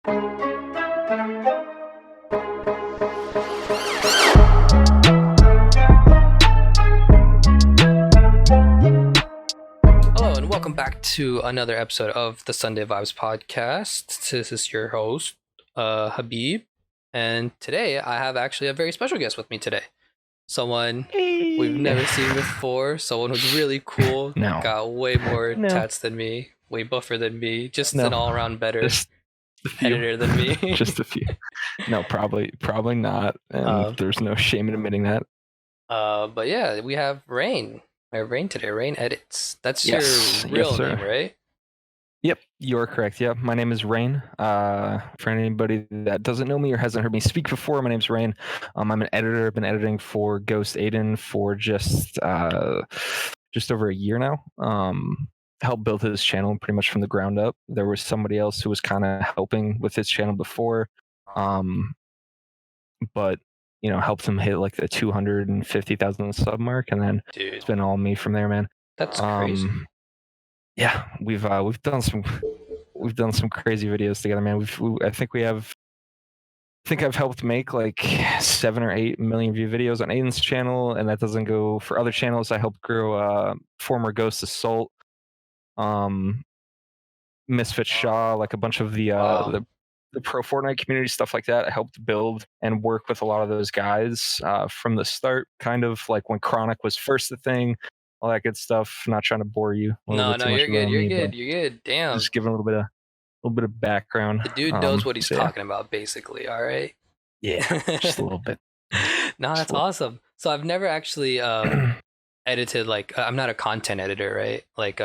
Hello and welcome back to another episode of the Sunday Vibes podcast. This is your host, Habib, and today I have actually a very special guest with me today. Someone we've never seen before, someone who's really cool, got way more tats than me, way buffer than me, just an all-around better editor than me. Just a few. No, probably not, and there's no shame in admitting that. But yeah, we have Raine. I have Raine today. Raine edits. That's your real name, right? Yep, you're correct. Yeah, my name is Raine. For anybody that doesn't know me or hasn't heard me speak before, my name's Raine. I'm an editor. I've been editing for Ghost Aiden for just over a year now. Helped build his channel pretty much from the ground up. There was somebody else who was kind of helping with his channel before, but helped him hit like the 250,000 sub mark, and then it's been all me from there, man. That's crazy. Yeah, we've done some crazy videos together, man. I think I've helped make like 7 or 8 million view videos on Aiden's channel, and that doesn't go for other channels. I helped grow former Ghost Assault, Misfit Shaw, like a bunch of the pro Fortnite community, stuff like that. I helped build and work with a lot of those guys from the start, kind of like when Chronic was first a thing, all that good stuff. Not trying to bore you. No, you're good. You're good. Damn. Just giving a little bit of background. The dude knows what he's talking about, basically. All right. Yeah, just a little bit. No, that's awesome. So I've never actually edited, like, I'm not a content editor, right? Like,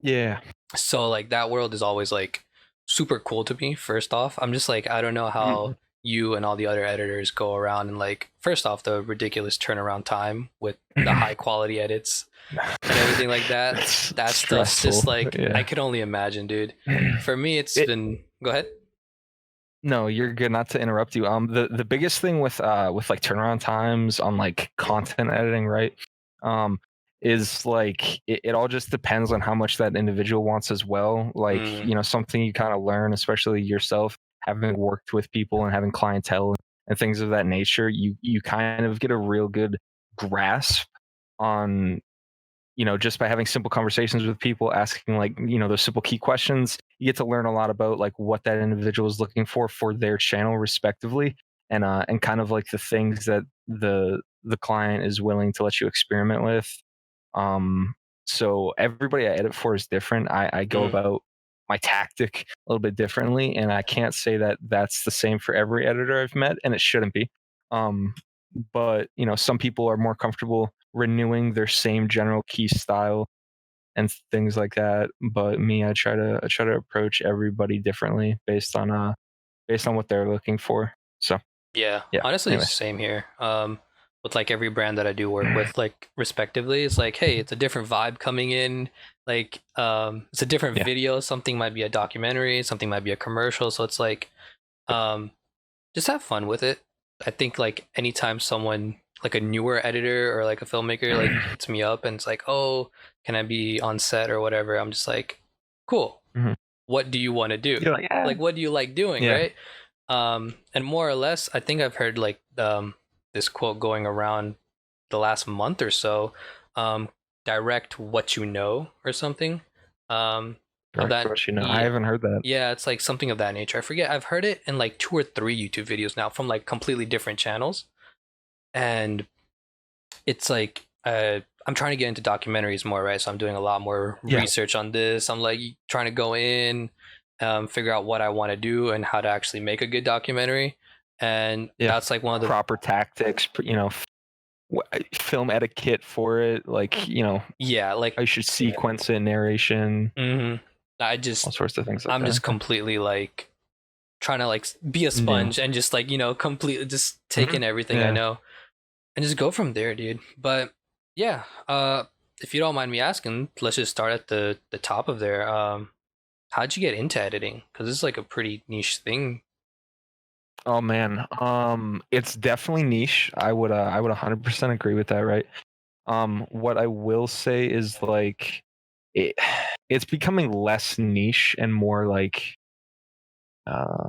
yeah. So like that world is always like super cool to me. First off, I'm just like, I don't know how you and all the other editors go around and like, first off, the ridiculous turnaround time with the high quality edits and everything like that. That stuff's just like, I could only imagine, dude. For me, it's been, go ahead. No, you're good. Not to interrupt you. The biggest thing with like turnaround times on like content editing, right? Is like it all just depends on how much that individual wants as well. Like, something you kind of learn, especially yourself, having worked with people and having clientele and things of that nature, you kind of get a real good grasp on, just by having simple conversations with people, asking like, those simple key questions, you get to learn a lot about like what that individual is looking for their channel respectively. And kind of like the things that the client is willing to let you experiment with. So everybody I edit for is different. I go about my tactic a little bit differently, and I can't say that that's the same for every editor I've met, and it shouldn't be. But some people are more comfortable renewing their same general key style and things like that. But me, I try to approach everybody differently based on what they're looking for. So yeah. Honestly, it's the same here. With like every brand that I do work with, like respectively, it's like, hey, it's a different vibe coming in. Like, it's a different video. Something might be a documentary, something might be a commercial. So it's like, just have fun with it. I think like anytime someone like a newer editor or like a filmmaker like hits me up and it's like, oh, can I be on set or whatever? I'm just like, cool. What do you want to do? Like, what do you like doing, right? And more or less, I think I've heard like this quote going around the last month or so, direct what you know or something. What you know. I haven't heard that. Yeah, it's like something of that nature. I forget. I've heard it in like 2 or 3 YouTube videos now from like completely different channels. And it's like, I'm trying to get into documentaries more, right? So I'm doing a lot more research on this. I'm like trying to go in, figure out what I want to do and how to actually make a good documentary. And that's like one of the proper tactics, film etiquette for it, like like I should sequence it, narration, I just all sorts of things like I'm just completely like trying to like be a sponge and just like completely just take in everything I know and just go from there, dude. But if you don't mind me asking, let's just start at the top of there. How'd you get into editing? Because it's like a pretty niche thing. Oh man, it's definitely niche. I would 100% agree with that, right? What I will say is like it's becoming less niche and more like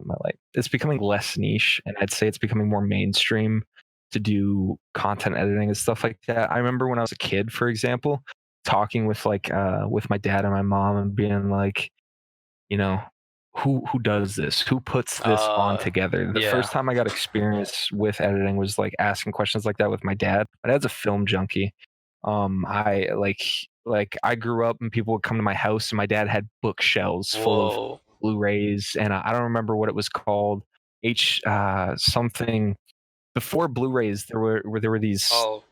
my life. It's becoming less niche, and I'd say it's becoming more mainstream to do content editing and stuff like that. I remember when I was a kid, for example, talking with my dad and my mom and being like, you know, who does this? Who puts this on together? The Yeah. first time I got experience with editing was like asking questions like that with my dad. My dad's a film junkie. I I grew up and people would come to my house and my dad had bookshelves full of Whoa. Blu-rays and I don't remember what it was called. Something before Blu-rays there were these Oh.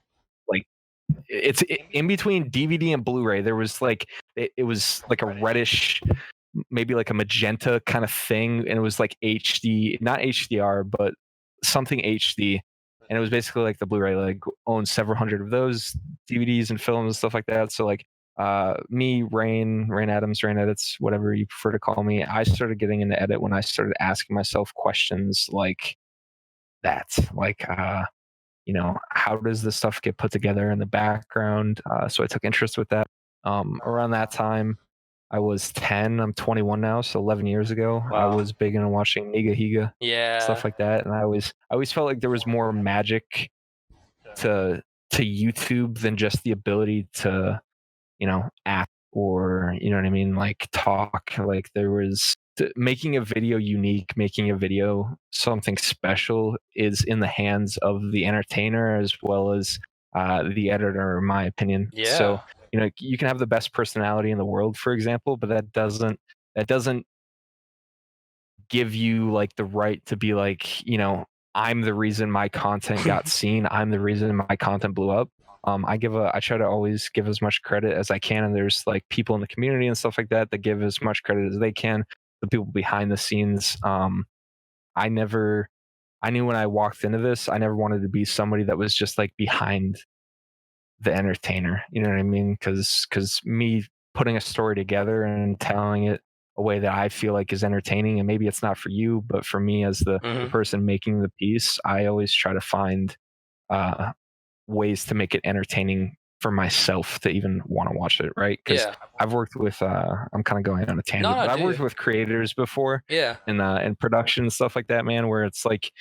like it's in between DVD and Blu-ray. There was like it was like a reddish, maybe like a magenta kind of thing, and it was like HD, not HDR, but something HD. And it was basically like the Blu-ray, like owned several hundred of those DVDs and films and stuff like that. So like me, Raine Adams, Raine Edits, whatever you prefer to call me, I started getting into edit when I started asking myself questions like that, how does this stuff get put together in the background? So I took interest with that. Around that time, I was 10. I'm 21 now, so 11 years ago, I Wow. was big into watching Niga Higa, Yeah. stuff like that, and I always felt like there was more magic to YouTube than just the ability to act or what I mean, like talk. Like there was making a video unique, making a video something special is in the hands of the entertainer as well as the editor, in my opinion. Yeah. So you can have the best personality in the world, for example, but that doesn't give you like the right to be like, I'm the reason my content got seen. I'm the reason my content blew up. I try to always give as much credit as I can, and there's like people in the community and stuff like that that give as much credit as they can. The people behind the scenes. I never, I knew when I walked into this, I never wanted to be somebody that was just like behind the entertainer. You know what I mean? Because me putting a story together and telling it a way that I feel like is entertaining, and maybe it's not for you, but for me as the Hmm. person making the piece, I always try to find uh, ways to make it entertaining for myself to even want to watch it, right? Because Yeah. I've worked with I'm kind of going on a No, tangent, no, but I've dude. worked with creators before Yeah. in production and stuff like that, man, where it's like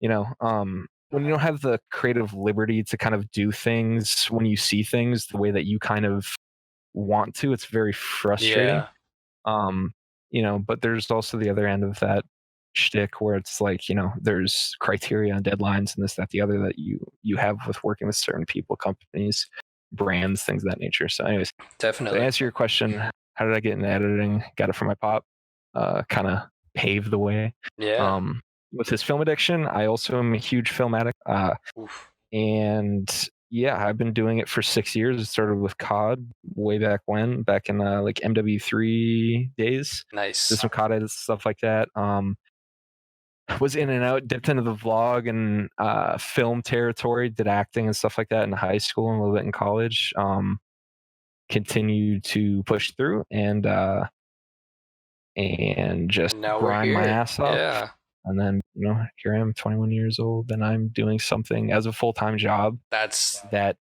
when you don't have the creative liberty to kind of do things when you see things the way that you kind of want to, it's very frustrating. Yeah. um but there's also the other end of that shtick where it's like there's criteria and deadlines and this that the other that you have with working with certain people, companies, brands, things of that nature. So anyways, to Definitely. answer your question, how did I get into editing? Got it from my pop. Kind of paved the way. Yeah. Um, with his film addiction, I also am a huge film addict. Oof. And yeah, I've been doing it for 6 years. It started with COD way back in like MW3 days. Did Nice. some COD edits, stuff like that. Was in and out, dipped into the vlog and film territory, did acting and stuff like that in high school and a little bit in college. Continued to push through and just And now we're grind my here. ass off. Yeah. And then, here I am, 21 years old, and I'm doing something as a full-time job That's that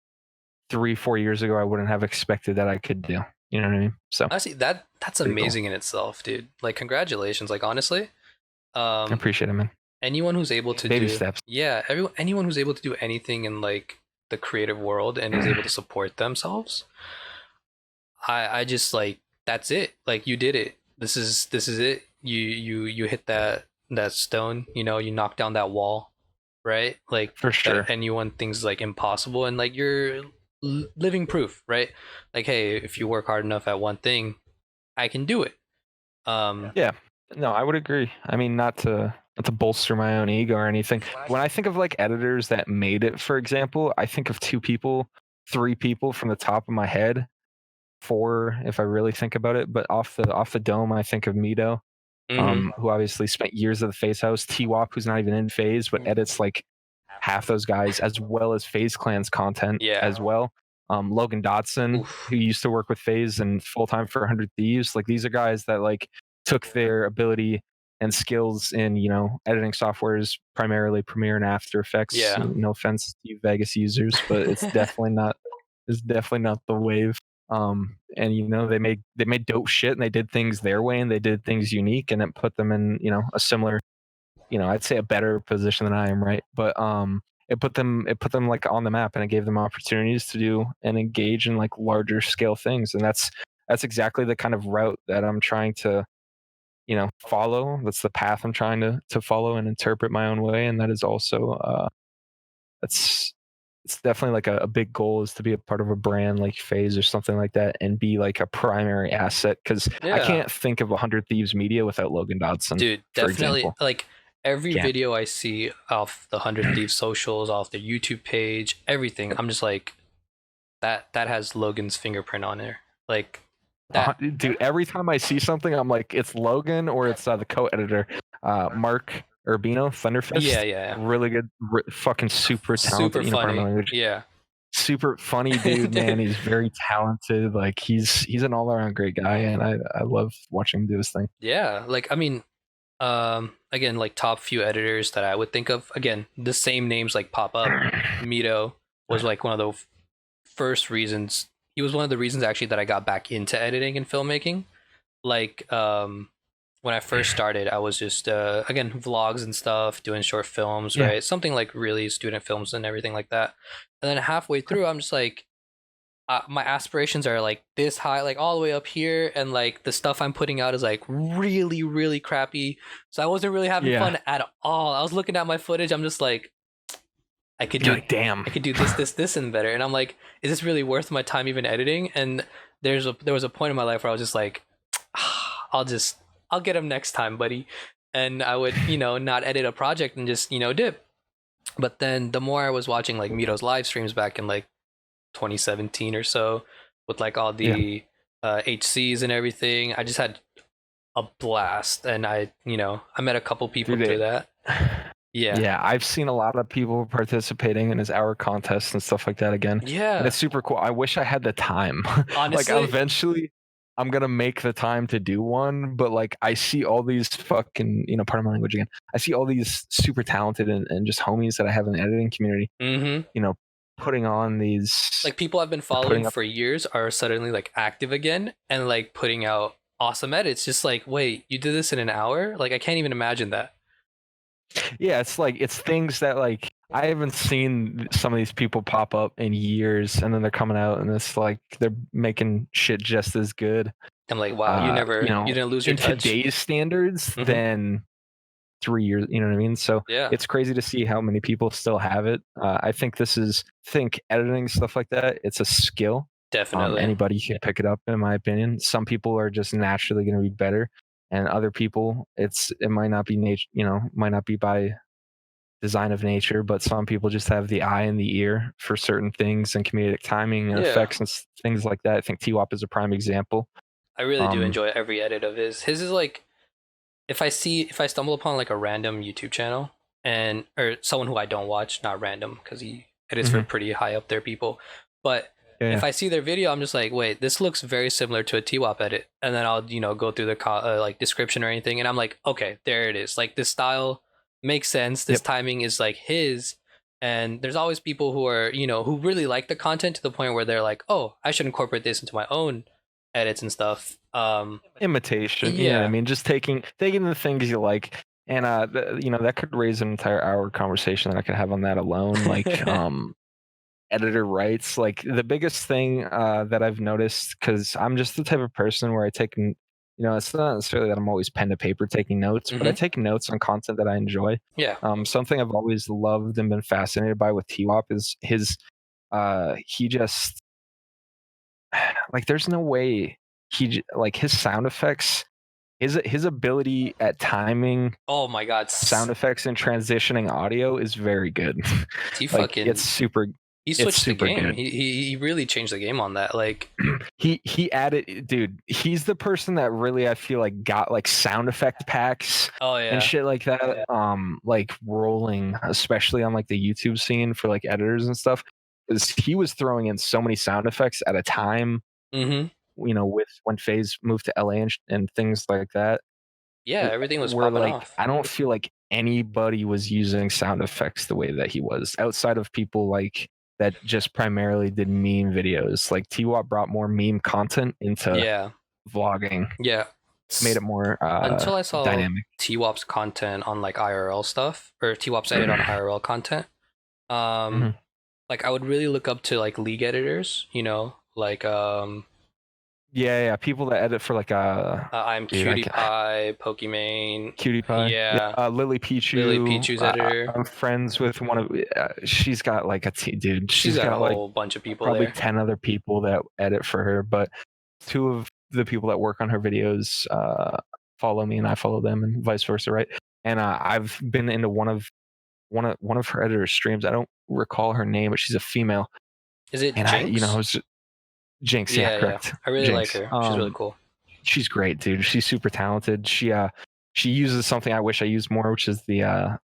3-4 years ago I wouldn't have expected that I could do. You know what I mean? So honestly that's pretty cool. amazing in itself, dude. Like congratulations. Like honestly, I um, appreciate it, man. anyone who's able to Baby do steps. anyone who's able to do anything in like the creative world and is able to support themselves, I just like that's it. Like you did it. This is it. You hit that stone. You knock down that wall, right? Like For that sure. anyone thinks like impossible, and like you're living proof, right? Like hey, if you work hard enough at one thing, I can do it. Yeah. No, I would agree. I mean, not to bolster my own ego or anything. When I think of like editors that made it, for example, I think of two people, three people from the top of my head, four if I really think about it. But off the dome, I think of Mito, Mm-hmm. who obviously spent years at the Phase House. T-Wop, who's not even in Phase, but edits like half those guys, as well as Phase Clan's content Yeah. as well. Logan Dotson, Oof. who used to work with Phase and full time for 100 Thieves. Like these are guys that like took their ability and skills in editing softwares, primarily Premiere and After Effects. Yeah. No offense to you Vegas users, but it's definitely not the wave. And they made dope shit and they did things their way and they did things unique and it put them in a similar, I'd say a better position than I am, right? But it put them like on the map and it gave them opportunities to do and engage in like larger scale things, and that's exactly the kind of route that I'm trying to follow. That's the path I'm trying to follow and interpret my own way, and that is also that's it's definitely like a big goal is to be a part of a brand like Phase or something like that and be like a primary asset because I Yeah, can't think of 100 Thieves Media without Logan Dodson, dude, for definitely. example. Like every Can't. video I see off the 100 Thieves socials, off the YouTube page, everything, I'm just like, that has Logan's fingerprint on there. Like that. Dude, every time I see something, I'm like, it's Logan or it's the co-editor, Mark Urbino, Yeah, Thunderfist. yeah, yeah. Really good, fucking super Super talented. Pardon my funny. language. Yeah. Super funny dude, man. He's very talented. Like he's an all-around great guy, and I love watching him do his thing. Yeah. Like I mean, again, like top few editors that I would think of. Again, the same names like pop up. Mito was like one of the first reasons. He was one of the reasons actually that I got back into editing and filmmaking. Like when I first started, I was just again vlogs and stuff, doing short films, Yeah, right? Something like really student films and everything like that. And then halfway through, I'm just like, my aspirations are like this high, like all the way up here, and like the stuff I'm putting out is like really, really crappy. So I wasn't really having yeah. fun at all. I was looking at my footage. I'm just like, I could You're do, like, damn. I could do this, and better. And I'm like, is this really worth my time even editing? And there was a point in my life where I was just like, I'll just, I'll get him next time, buddy. And I would, not edit a project and just, dip. But then the more I was watching like Mito's live streams back in like 2017 or so, with like all Yeah, the HCs and everything, I just had a blast. And I met a couple people dude. through that. Yeah. Yeah, I've seen a lot of people participating in his hour contests and stuff like that again, and Yeah. it's super cool. I wish I had the time. Like, Honestly, eventually, I'm gonna make the time to do one, but like, I see all these fucking, pardon my language again. I see all these super talented and just homies that I have in the editing community, mm-hmm. you know, putting on these, Like people I've been following putting up. for years are suddenly like active again and like putting out awesome edits. Just like, wait, you did this in an hour? Like I can't even imagine that. Yeah, it's like it's things that like I haven't seen some of these people pop up in years, and then they're coming out, and it's like they're making shit just as good. I'm like, wow, you didn't lose your In touch. today's standards Mm-hmm. than 3 years. You know what I mean? So Yeah, it's crazy to see how many people still have it. I think think editing stuff like that. It's a skill. definitely. Anybody can pick it up, in my opinion. Some people are just naturally going to be better, and other people, it might not be nature. Might not be by design of nature, but some people just have the eye and the ear for certain things and comedic timing and Yeah, effects and things like that. I think T-Wop is a prime example. I really do Um, enjoy every edit of his. His is like if I stumble upon like a random YouTube channel and or someone who I don't watch, not random because he edits for mhm, pretty high up there people, but yeah, if yeah. I see their video, I'm just like, wait, this looks very similar to a T-Wop edit, and then I'll go through the like description or anything, and I'm like, okay, there it is. Like this style makes sense. This Yep. timing is like his, and there's always people who are who really like the content to the point where they're like, oh, I should incorporate this into my own edits and stuff. Imitation, you know what I Yeah. mean? Just taking the things you like, and that could raise an entire hour conversation that I could have on that alone. Like, editor rights. Like the biggest thing that I've noticed, because I'm just the type of person where it's not necessarily that I'm always pen to paper taking notes, but I Hmm. take notes on content that I enjoy. Yeah. Something I've always loved and been fascinated by with T-Wop is he just like there's no way like his sound effects, his ability at timing Oh my God. sound effects and transitioning audio is very good. He Like fucking he it's switched the super game. good. He really changed the game on that. Like, He added, dude, he's the person that really I feel like got like sound effect packs oh and yeah. shit like that, like rolling, especially on like the YouTube scene for like editors and stuff. Because he was throwing in so many sound effects at a time, Mm-hmm. with when Phase moved to LA and things like that, Yeah, everything was where popping like off. I don't feel like anybody was using sound effects the way that he was outside of people like that just primarily did meme videos. Like T-Wop brought more meme content into vlogging. Yeah. Made it more until I saw dynamic. T-Wop's content on like IRL stuff, or T-Wop's edit on IRL content. Like I would really look up to like league editors, you know, like yeah, people that edit for like I'm Cutie Pie, Pokimane, Cutie Pie, Lily Pichu. Lily Pichu's editor. I'm friends with one of. She's got like dude. She's got a whole bunch of people. Probably there. 10 other people that edit for her, but 2 of the people that work on her videos follow me, and I follow them, and vice versa, right? And I've been into one of her editor's streams. I don't recall her name, but she's a female. Is it and Jinx? I was Jinx. Yeah, correct. Yeah. I really Jinx. like her. She's really cool. She's great, dude. She's super talented. She uses something I wish I used more, which is the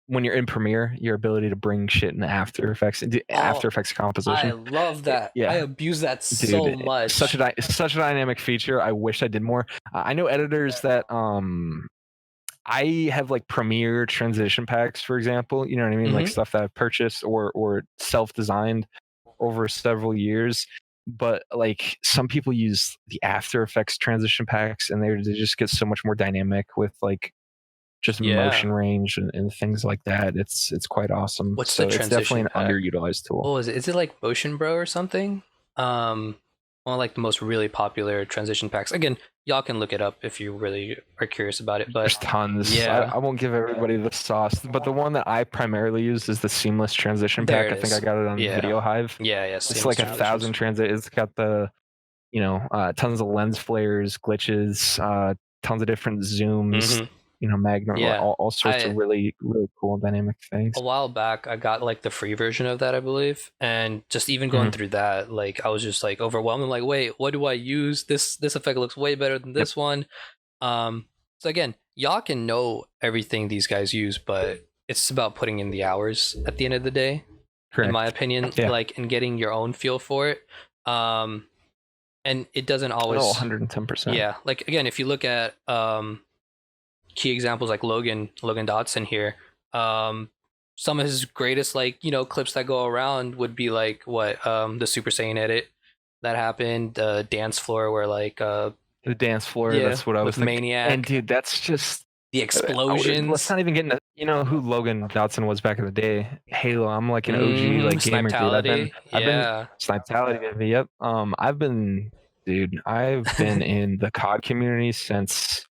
when you're in Premiere, your ability to bring shit in After Effects, After Effects composition. I love that. I abuse that so much. Such a dynamic feature. I wish I did more. I know editors that I have like Premiere transition packs, for example. You know what I mean? Like stuff that I've purchased or self-designed over several years. But like some people use the After Effects transition packs, and they just get so much more dynamic with like just motion range and things like that. It's quite awesome. What's the transition? It's definitely an underutilized tool. Oh, is it like Motion Bro or something? One of like the most really popular transition packs. Again, y'all can look it up if you really are curious about it. But there's tons. Yeah, I won't give everybody the sauce, but the one that I primarily use is the seamless transition pack. I think I got it on Video Hive. Yeah. It's like 1,000 transit. It's got the tons of lens flares, glitches, tons of different zooms. Magnum, all sorts of really, really cool dynamic things. A while back, I got like the free version of that, I believe, and just even going through that, like I was just like overwhelmed. I'm like, wait, what do I use? This effect looks way better than this one. So again, y'all can know everything these guys use, but it's about putting in the hours at the end of the day. Correct. In my opinion, like and getting your own feel for it. And it doesn't always 110%. Yeah, like again, if you look at key examples like Logan Dotson here, some of his greatest clips that go around would be like the Super Saiyan edit that happened, dance floor where the dance floor, that's what I was thinking. Maniac. And dude, that's just the explosions. Let's not even get into who Logan Dotson was back in the day. Halo, I'm like an OG like gamer dude. I've been Snipetality, yep. I've been in the COD community since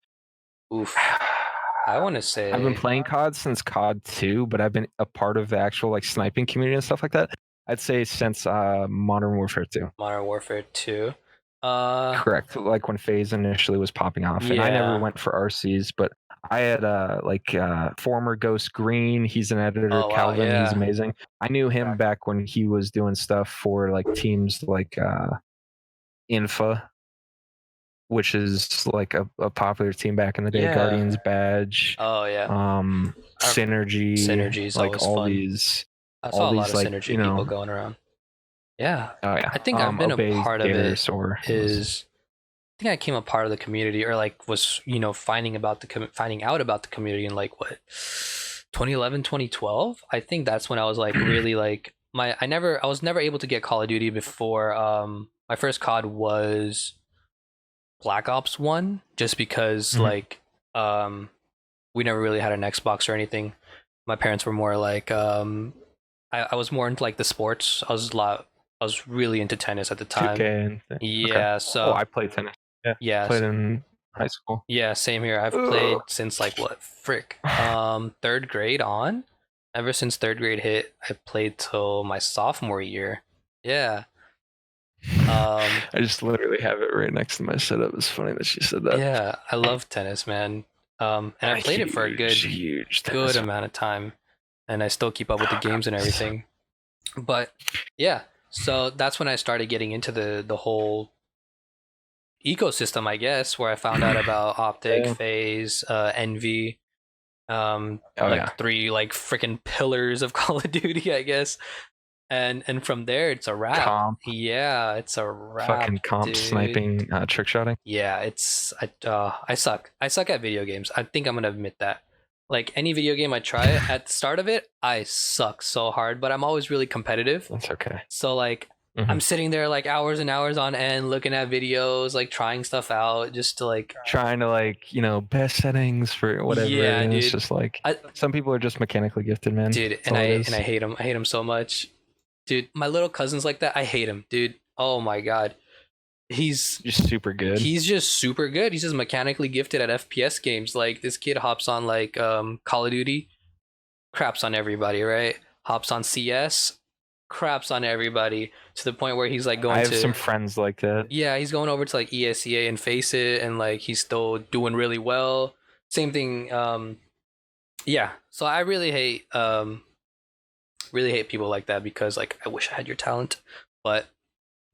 I want to say I've been playing COD since COD 2, but I've been a part of the actual like sniping community and stuff like that. I'd say since Modern Warfare 2. Modern Warfare 2. Correct. Like when FaZe initially was popping off, and I never went for RCs, but I had former Ghost Green. He's an editor. Calvin. He's amazing. I knew him back when he was doing stuff for like teams like Infa, which is like a popular team back in the day. Guardians Badge. Synergy's like all fun. These. I saw a lot of Synergy people going around. Yeah. Oh yeah. I think I've been a part of it. I think I came a part of the community, or like was finding out about the community in like 2011, 2012. I think that's when I was like really like I was never able to get Call of Duty before. My first COD was Black Ops 1, just because like we never really had an Xbox or anything. My parents were more like I was more into like the sports. I was really into tennis at the time. 2K okay. So I played tennis. Yeah, played in high school. Yeah, same here. I've played since like third grade on. Ever since third grade hit, I played till my sophomore year. Yeah. I just literally have it right next to my setup. It's funny that she said that. Yeah, I love tennis, man. And I played it for a good amount of time, and I still keep up with the games and everything. But yeah, so that's when I started getting into the whole ecosystem, I guess, where I found out about Optic, FaZe, Envy, three like freaking pillars of Call of Duty, I guess. And from there, it's a wrap. Comp. Yeah, it's a wrap. Fucking comp sniping, trick shotting. Yeah, I suck. I suck at video games. I think I'm gonna admit that. Like any video game I try, at the start of it, I suck so hard, but I'm always really competitive. That's okay. So like I'm sitting there like hours and hours on end looking at videos, like trying stuff out just to like trying to like, you know, best settings for whatever. Yeah, and dude. It's just like some people are just mechanically gifted, man. Dude, That's all it is. I hate him. I hate him so much. Dude, my little cousin's like that. I hate him, dude. Oh my god. He's just super good. He's just super good. He's just mechanically gifted at FPS games. Like this kid hops on like Call of Duty, craps on everybody, right? Hops on CS, craps on everybody to the point where he's like going I have to some friends like that. Yeah, he's going over to like ESEA and Face It, and like he's still doing really well. Same thing. Yeah. So I really hate people like that because like I wish I had your talent, but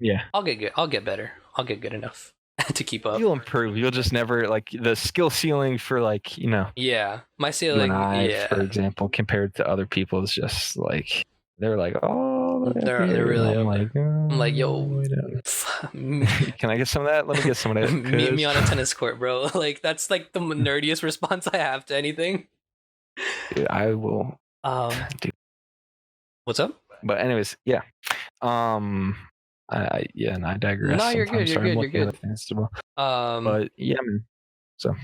yeah, I'll get good. I'll get better. I'll get good enough to keep up. You'll improve. You'll just never like the skill ceiling for like, you know. Yeah, my You ceiling. and I, Yeah, for example, compared to other people, is just like they're like, oh, they're really. I'm like, oh, I'm like, yo, can I get some of that? Let me get some of that. Meet me on a tennis court, bro. Like that's like the nerdiest response I have to anything. Dude, I will. Dude. What's up? But anyways, yeah. Yeah, and I digress. No, you're good. You're good. You're good. But yeah, man. So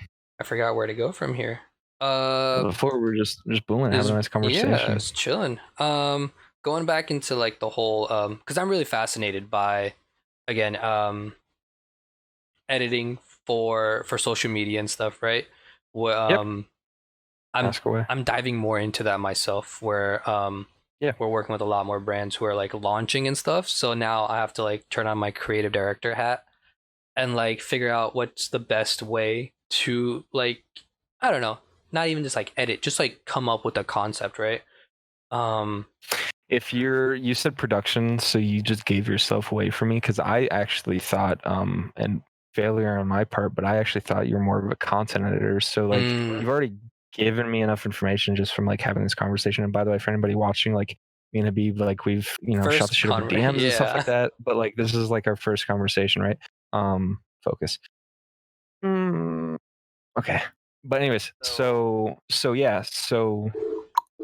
I forgot where to go from here. Before we were just booming, having a nice conversation. Yeah, it's chilling. Going back into like the whole because I'm really fascinated by, again, editing for social media and stuff, right? Well, I'm diving more into that myself, where we're working with a lot more brands who are like launching and stuff. So now I have to like turn on my creative director hat and like figure out what's the best way to like, I don't know, not even just like edit, just like come up with a concept, right? If you said production, so you just gave yourself away for me, because I actually thought and failure on my part, but I actually thought you're more of a content editor. So like you've already given me enough information just from like having this conversation. And by the way, for anybody watching, like me and Habib, like we've, you know, shot the shit over DMs and stuff like that. But like this is like our first conversation, right? Focus. Okay. But anyways, so yeah, so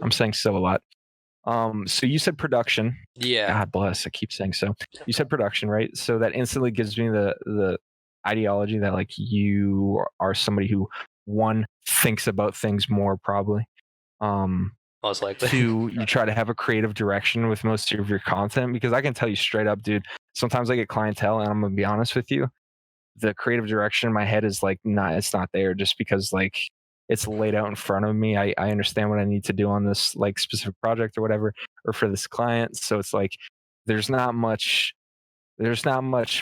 I'm saying so a lot. So you said production. Yeah. God bless. I keep saying so. You said production, right? So that instantly gives me the ideology that like you are somebody who, one, thinks about things more probably. Most likely. Two, you try to have a creative direction with most of your content, because I can tell you straight up, dude, sometimes I get clientele and I'm gonna be honest with you, the creative direction in my head is like it's not there, just because like it's laid out in front of me. I understand what I need to do on this like specific project or whatever, or for this client. So it's like there's not much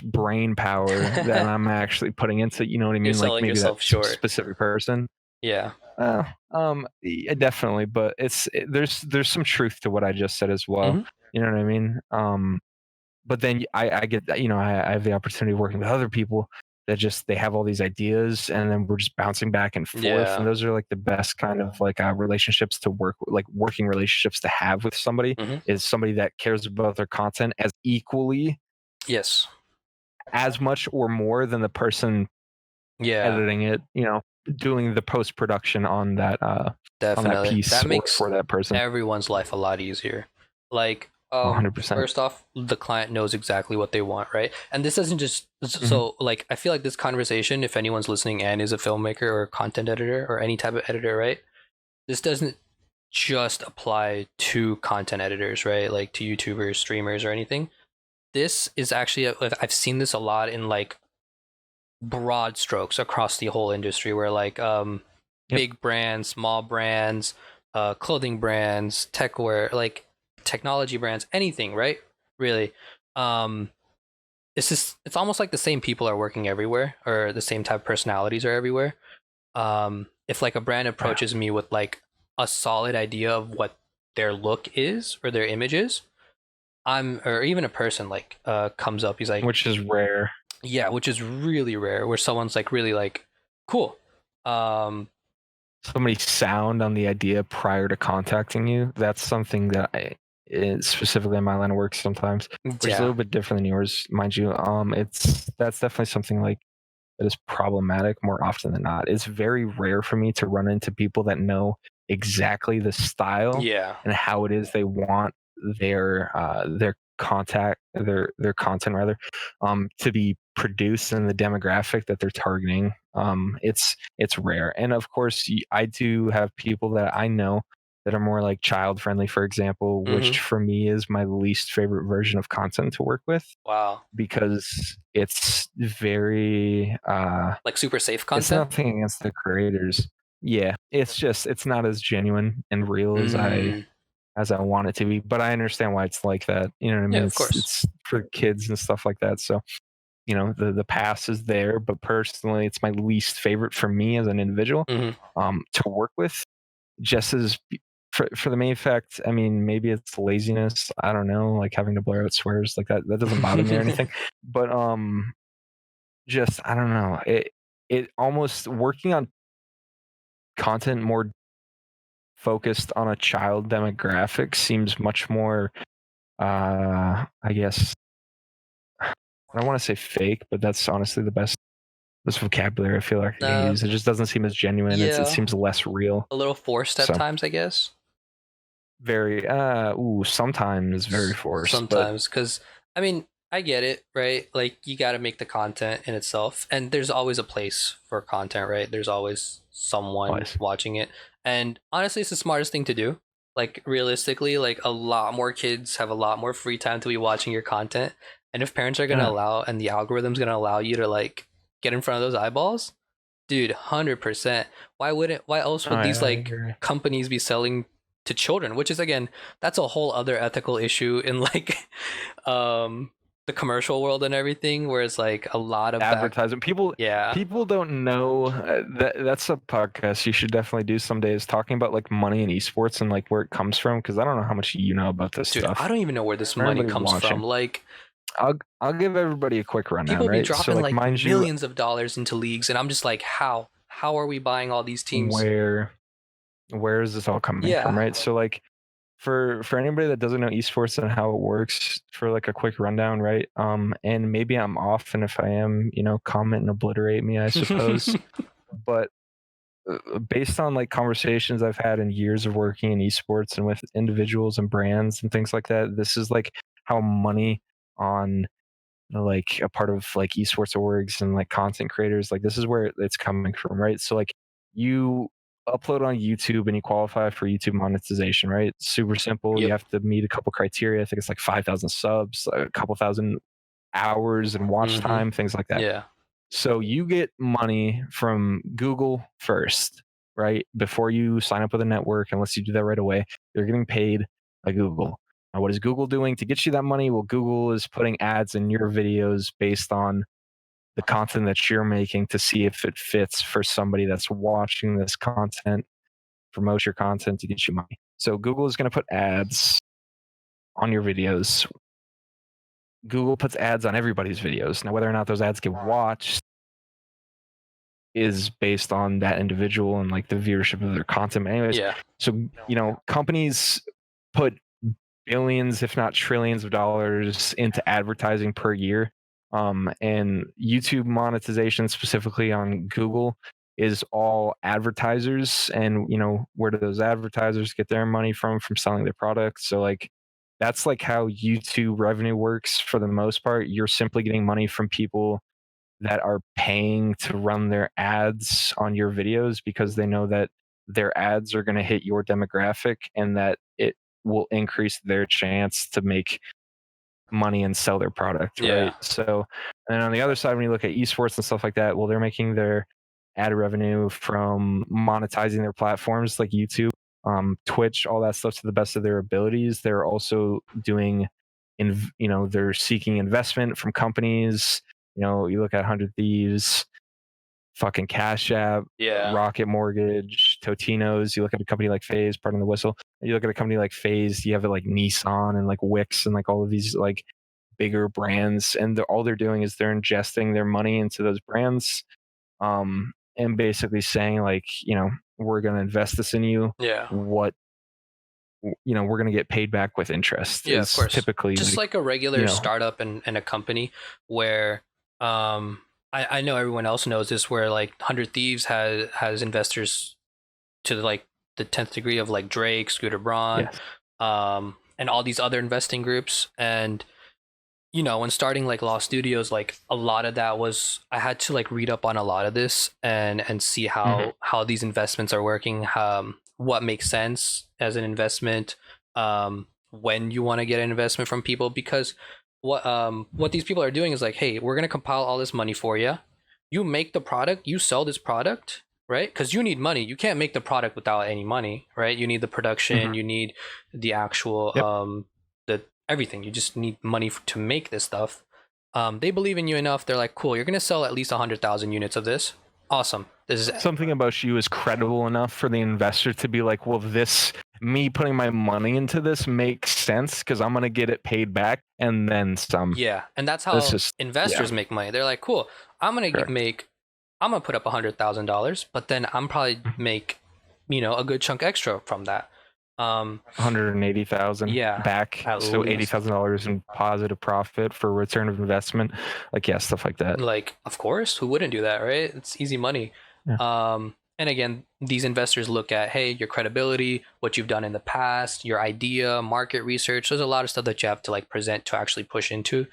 brain power that I'm actually putting into, you know what I mean? You're like maybe that short. Specific person. Yeah. Yeah, definitely, but there's some truth to what I just said as well. You know what I mean? But then I get, you know, I have the opportunity of working with other people that just, they have all these ideas and then we're just bouncing back and forth. Yeah. And those are like the best kind of like relationships to work with, like working relationships to have with somebody, is somebody that cares about their content as equally, yes, as much or more than the person editing it, you know, doing the post-production on that definitely on that piece that makes for that person everyone's life a lot easier. Like 100%. First off, the client knows exactly what they want, right? And this doesn't just so like I feel like this conversation, if anyone's listening and is a filmmaker or a content editor or any type of editor, right? This doesn't just apply to content editors, right? Like to YouTubers, streamers, or anything. This is actually I've seen this a lot in like broad strokes across the whole industry, where like big brands, small brands, clothing brands, techwear, like technology brands, anything, right? Really. It's almost like the same people are working everywhere, or the same type of personalities are everywhere. If like a brand approaches me with like a solid idea of what their look is or their image is, or even a person like comes up, he's like, which is rare. Yeah, which is really rare, where someone's like really like, cool. Somebody sound on the idea prior to contacting you. That's something that specifically in my line of work sometimes, which is a little bit different than yours, mind you. That's definitely something like that is problematic more often than not. It's very rare for me to run into people that know exactly the style Yeah. and how it is they want their content rather to be produced in the demographic that they're targeting. It's rare, and of course, I do have people that I know that are more like child friendly, for example, which Mm-hmm. for me is my least favorite version of content to work with Wow. because it's very Like super safe it's content. nothing against the creators. Yeah, it's just it's not as genuine and real Mm. as I want it to be, but I understand why it's like that. You know what I Yeah, mean? of course. It's for kids and stuff like that. So, the past is there, but personally it's my least favorite for me as an individual Mm-hmm. to work with just as for the main fact, I mean, maybe it's laziness. I don't know, like having to blur out swears like that doesn't bother me or anything. But just I don't know. It almost working on content more focused on a child demographic seems much more I guess I don't want to say fake, but that's honestly the best vocabulary I feel like I can uh, use. It just doesn't seem as genuine. It yeah, seems less real. a little forced at So times, I guess. very sometimes very forced, but Sometimes, because I mean, I get it, right? Like you got to make the content in itself, and there's always a place for content, right? There's always someone always. watching it, and honestly, it's the smartest thing to do. Like realistically, like a lot more kids have a lot more free time to be watching your content, and if parents are gonna Yeah. allow, and the algorithm's gonna allow you to like get in front of those eyeballs, dude, 100%. Why wouldn't? Why else would these I like agree. companies be selling to children? Which is again, that's a whole other ethical issue in like um the commercial world and everything, where it's like a lot of back. Advertising Yeah, people don't know that's a podcast you should definitely do some days talking about like money and esports and like where it comes from because I don't know how much you know about this dude, I stuff don't even know where this for money anybody comes from. watching. Like I'll give everybody a quick rundown, people be right? So dropping like like mind you, millions of dollars into leagues, and I'm just like, how? How are we buying all these teams? where where is this all coming from, Yeah. right? So like for anybody that doesn't know esports and how it works, for like a quick rundown, right? And maybe I'm off, and if I am, comment and obliterate me, I suppose. But based on like conversations I've had in years of working in esports and with individuals and brands and things like that, this is like how money on like a part of like esports orgs and like content creators, like this is where it's coming from, right? So like you upload on YouTube and you qualify for YouTube monetization, right? Super simple. You Yep. have to meet a couple criteria. I think it's like 5,000 subs, a couple thousand hours and watch Mm-hmm. time, things like that. Yeah. So you get money from Google first, right? Before you sign up with a network, unless you do that right away, you're getting paid by Google. Now, what is Google doing to get you that money? Well, Google is putting ads in your videos based on the content that you're making to see if it fits for somebody that's watching this content, promote your content to get you money. So Google is going to put ads on your videos. Google puts ads on everybody's videos. Now, whether or not those ads get watched is based on that individual and like the viewership of their content. Anyways, Yeah. so companies put billions, if not trillions of dollars into advertising per year. And YouTube monetization, specifically on Google, is all advertisers. And where do those advertisers get their money from selling their products? So like that's like how YouTube revenue works for the most part. You're simply getting money from people that are paying to run their ads on your videos because they know that their ads are going to hit your demographic and that it will increase their chance to make money and sell their product, Yeah. right? So, and on the other side, when you look at esports and stuff like that, well, they're making their ad revenue from monetizing their platforms like YouTube, Twitch, all that stuff to the best of their abilities. They're also doing, they're seeking investment from companies. You look at 100 Thieves, fucking Cash App, Yeah. Rocket Mortgage, Totino's. You look at a company like FaZe, pardon the whistle. You look at a company like FaZe, you have it like Nissan and like Wix and like all of these like bigger brands, and all they're doing is they're ingesting their money into those brands, and basically saying like, we're going to invest this in you. Yeah. What we're going to get paid back with interest Yeah, of is course. typically Just like, like a you regular know, startup and a company where I know everyone else knows this, where like 100 Thieves has investors to like the 10th degree of like Drake, Scooter Braun, Yes. and all these other investing groups. And when starting like Law Studios, like a lot of that was I had to like read up on a lot of this and see Mhm. how these investments are working, what makes sense as an investment, when you want to get an investment from people, because what these people are doing is like, hey, we're gonna compile all this money for you. You make the product, you sell this product, right? Because you need money. You can't make the product without any money, right? You need the production, Mhm. you need the actual Yep. the everything. You just need money to make this stuff. They believe in you enough. They're like, cool, you're gonna sell at least 100,000 units of this. Awesome. This is Something about you is credible enough for the investor to be like, well, me putting my money into this makes sense because I'm gonna get it paid back and then some. yeah, and that's That's how just yeah, investors make money. They're like, cool, I'm gonna correct. make, I'm gonna put up $100,000, but then I'm probably make, a good chunk extra from that. 180,000 Yeah, back, at so least. $80,000 in positive profit for return of investment. Like yeah, stuff like that. Like, of course, who wouldn't do that, right? It's easy money. Yeah. And again, these investors look at, hey, your credibility, what you've done in the past, your idea, market research. There's a lot of stuff that you have to like present to actually push into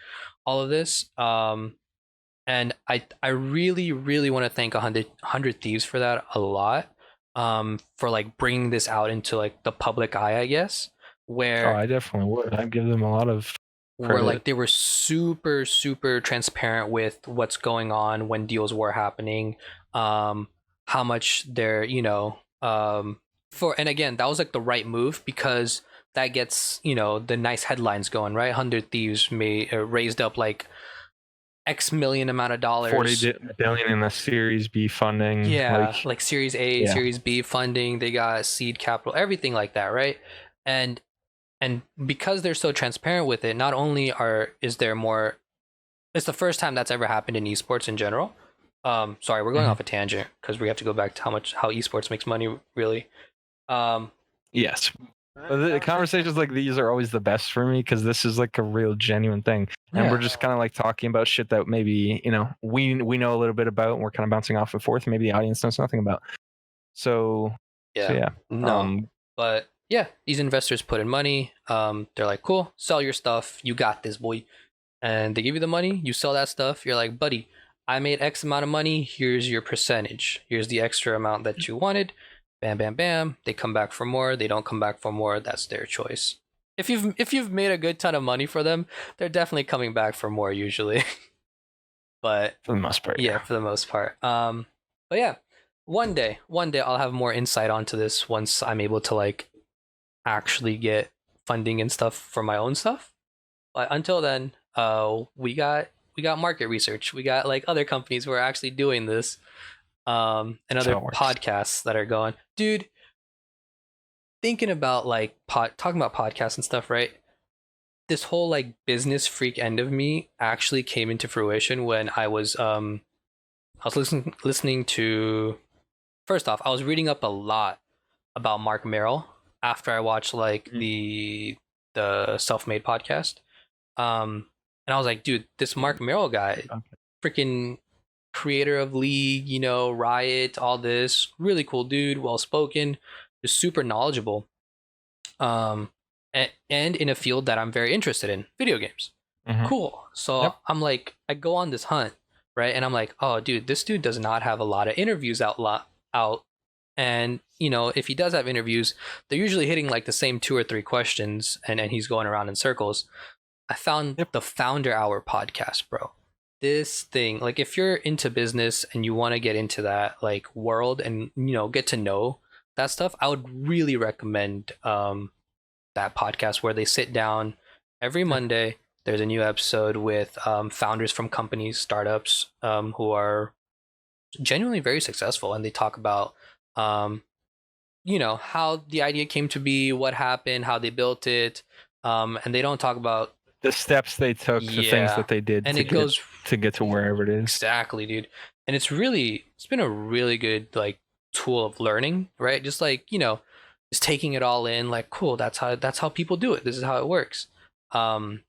all of this. And I really, really want to thank 100 Thieves for that a lot. For like bringing this out into like the public eye, I guess, Oh, where I definitely would. I'd give them a lot of like credit. they were super super transparent with what's going on when deals were happening, how much they're for, and again, that was like the right move because that gets the nice headlines going, right? 100 Thieves raised up like x million amount of 40 dollars. billion in the Series B funding. Yeah, Like like Series A, yeah, Series B funding, they got seed capital, everything like that, right? And and because they're so transparent with it, not only is there more, it's the first time that's ever happened in esports in general. Sorry, we're going mhm. off a tangent because we have to go back to how esports makes money, really. Um, Yes. But the conversations like these are always the best for me because this is like a real genuine thing, and we're yeah, just kind of like talking about shit that maybe we know a little bit about, and we're kind of bouncing off and forth. Maybe the audience knows nothing about. So, so yeah, yeah. no, but yeah, these investors put in money. They're like, cool, sell your stuff, you got this, boy. And they give you the money, you sell that stuff, you're like, buddy, I made X amount of money, here's your percentage, here's the extra amount that you wanted. Bam bam bam, they come back for more, they don't come back for more, that's their choice. If you've made a good ton of money for them, they're definitely coming back for more usually. But For the most part, yeah, yeah. for the most part. But yeah, one day I'll have more insight onto this once I'm able to like actually get funding and stuff for my own stuff. But until then, we got market research. We got like other companies who are actually doing this, and That's how other it works. podcasts that are going. Dude, thinking about like talking about podcasts and stuff, right? This whole like business freak end of me actually came into fruition when I was listening to, first off, I was reading up a lot about Mark Merrill after I watched like Mhm. the self-made podcast. And I was like, dude, this Mark Merrill guy, Okay. freaking creator of League, Riot, all this, really cool dude, well spoken, just super knowledgeable. And in a field that I'm very interested in, video games. Mhm. Cool. So Yep. I'm like, I go on this hunt, right? And I'm like, oh, dude, this dude does not have a lot of interviews out. And if he does have interviews, they're usually hitting like the same two or three questions, and he's going around in circles. I found Yep. the Founder Hour podcast, bro. This thing, like, if you're into business and you want to get into that like world and get to know that stuff, I would really recommend that podcast where they sit down every Yeah. Monday. There's a new episode with founders from companies, startups, who are genuinely very successful, and they talk about how the idea came to be, what happened, how they built it, and they don't talk about, The steps they took, the things yeah, that they did and to it get goes to wherever it is. exactly, dude. And it's been a really good like tool of learning, right? Just like just taking it all in, like, cool, that's how people do it, this is how it works. um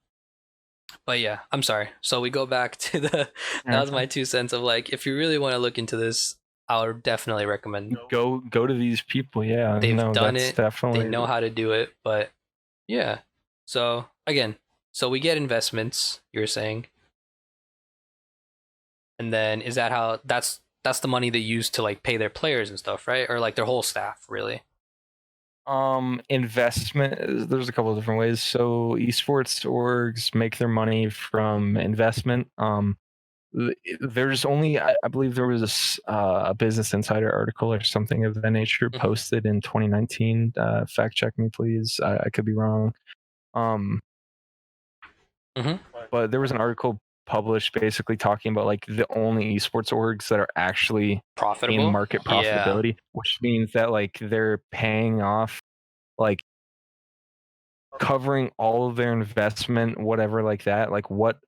but yeah, I'm sorry, so we go back to the that Yeah, was my 2 cents of like, if you really want to look into this, I would definitely recommend. Go to these people. Yeah, They've no, done that's it. They definitely know how to do it. But yeah. So again, so we get investments. You're saying, and then is that how that's the money they use to like pay their players and stuff, right? Or like their whole staff, really? Investment. There's a couple of different ways. So esports orgs make their money from investment. There's only I believe there was a Business Insider article or something of that nature Mm-hmm. posted in 2019. Fact check me, please. I could be wrong. Um, Mm-hmm. but there was an article published basically talking about like the only esports orgs that are actually in Profitable? market Yeah. profitability, which means that like they're paying off, like covering all of their investment, whatever like that. Like what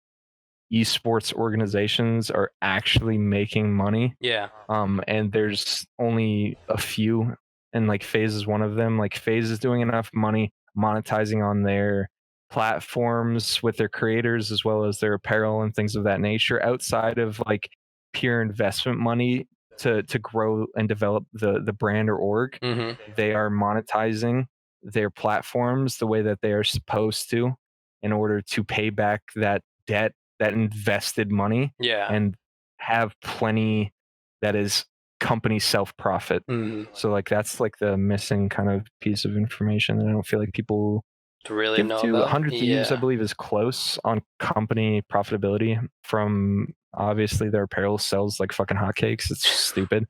esports organizations are actually making money. Yeah. And there's only a few, and like FaZe is one of them. Like FaZe is doing enough money monetizing on their platforms with their creators as well as their apparel and things of that nature outside of like pure investment money to grow and develop the brand or org. Mm-hmm. They are monetizing their platforms the way that they are supposed to in order to pay back that debt, that invested money, Yeah. and have plenty that is company self profit. Mm-hmm. So like that's like the missing kind of piece of information that I don't feel like people To really give know to. about? 100 Thieves, I Yeah. believe, is close on company profitability from obviously their apparel sells like fucking hotcakes. It's stupid.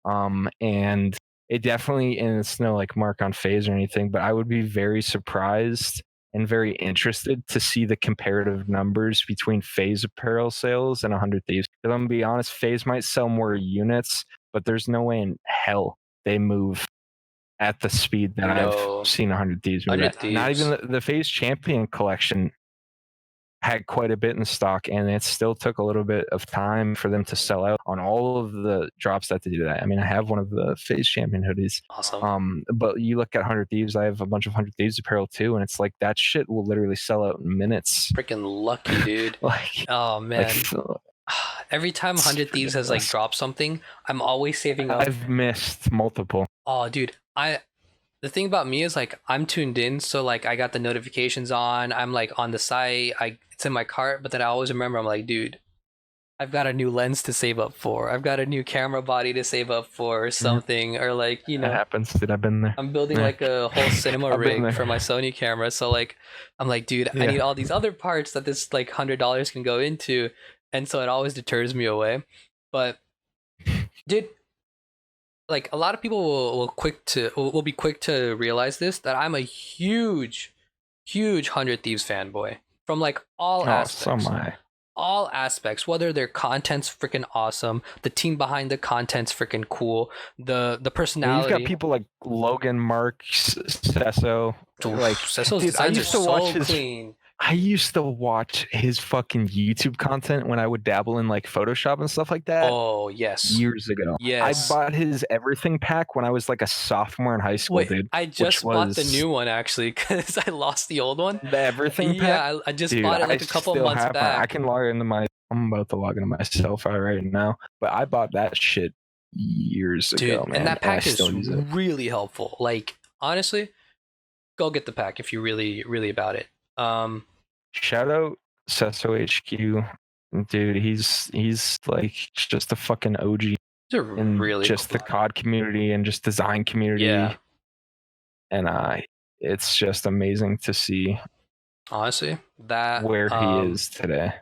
And it definitely, and it's no like mark on FaZe or anything, but I would be very surprised and very interested to see the comparative numbers between FaZe apparel sales and 100 Thieves. Because I'm gonna be honest, FaZe might sell more units, but there's no way in hell they move at the speed that I've No. seen 100 Thieves move 100 at. Not even Thieves. the FaZe Champion collection had quite a bit in stock, and it still took a little bit of time for them to sell out on all of the drops that they did. I mean, I have one of the FaZe Champion hoodies. Awesome. But you look at 100 Thieves, I have a bunch of 100 Thieves apparel too, and it's like that shit will literally sell out in minutes. Freaking lucky, dude. like, Oh man. like Every time 100 Thieves has like dropped something, I'm always saving up. I've missed multiple. Oh, dude. The thing about me is like I'm tuned in, so like I got the notifications on. I'm like on the site. It's in my cart, but then I always remember I'm like, dude, I've got a new lens to save up for. I've got a new camera body to save up for, or something, or like That happens, dude. I've been there. I'm building like a whole cinema I've been rig there. for my Sony camera. So like I'm like, dude, I Yeah. need all these other parts that this like $100 can go into, and so it always deters me away. But dude, like a lot of people will be quick to realize this, that I'm a huge 100 Thieves fanboy from like all Oh, so aspects. am I. All aspects, whether their content's freaking awesome, the team behind the content's freaking cool, the Yeah, personality. you've got people like Logan, Mark, Sesso. Like, Sesso's dude, I designs are used to watch so his. clean. I used to watch his fucking YouTube content when I would dabble in like Photoshop and stuff like that Oh yes, years ago. yes. I bought his everything pack when I was like a sophomore in high school, Wait, dude. I just bought the new one actually because I lost the old one. The everything pack. Yeah, I just Dude, bought it I like a couple still months have my. I back. can log into my. I'm about to log into my Selfie right now, but I bought that shit years ago, man. And that pack I is still use it. really helpful. Like honestly, go get the pack if you really about it. Shout out Sesso HQ, dude. He's like just a fucking OG These are in really just cool. the COD community and just design community. Yeah. And it's just amazing to see Honestly, that where he is today.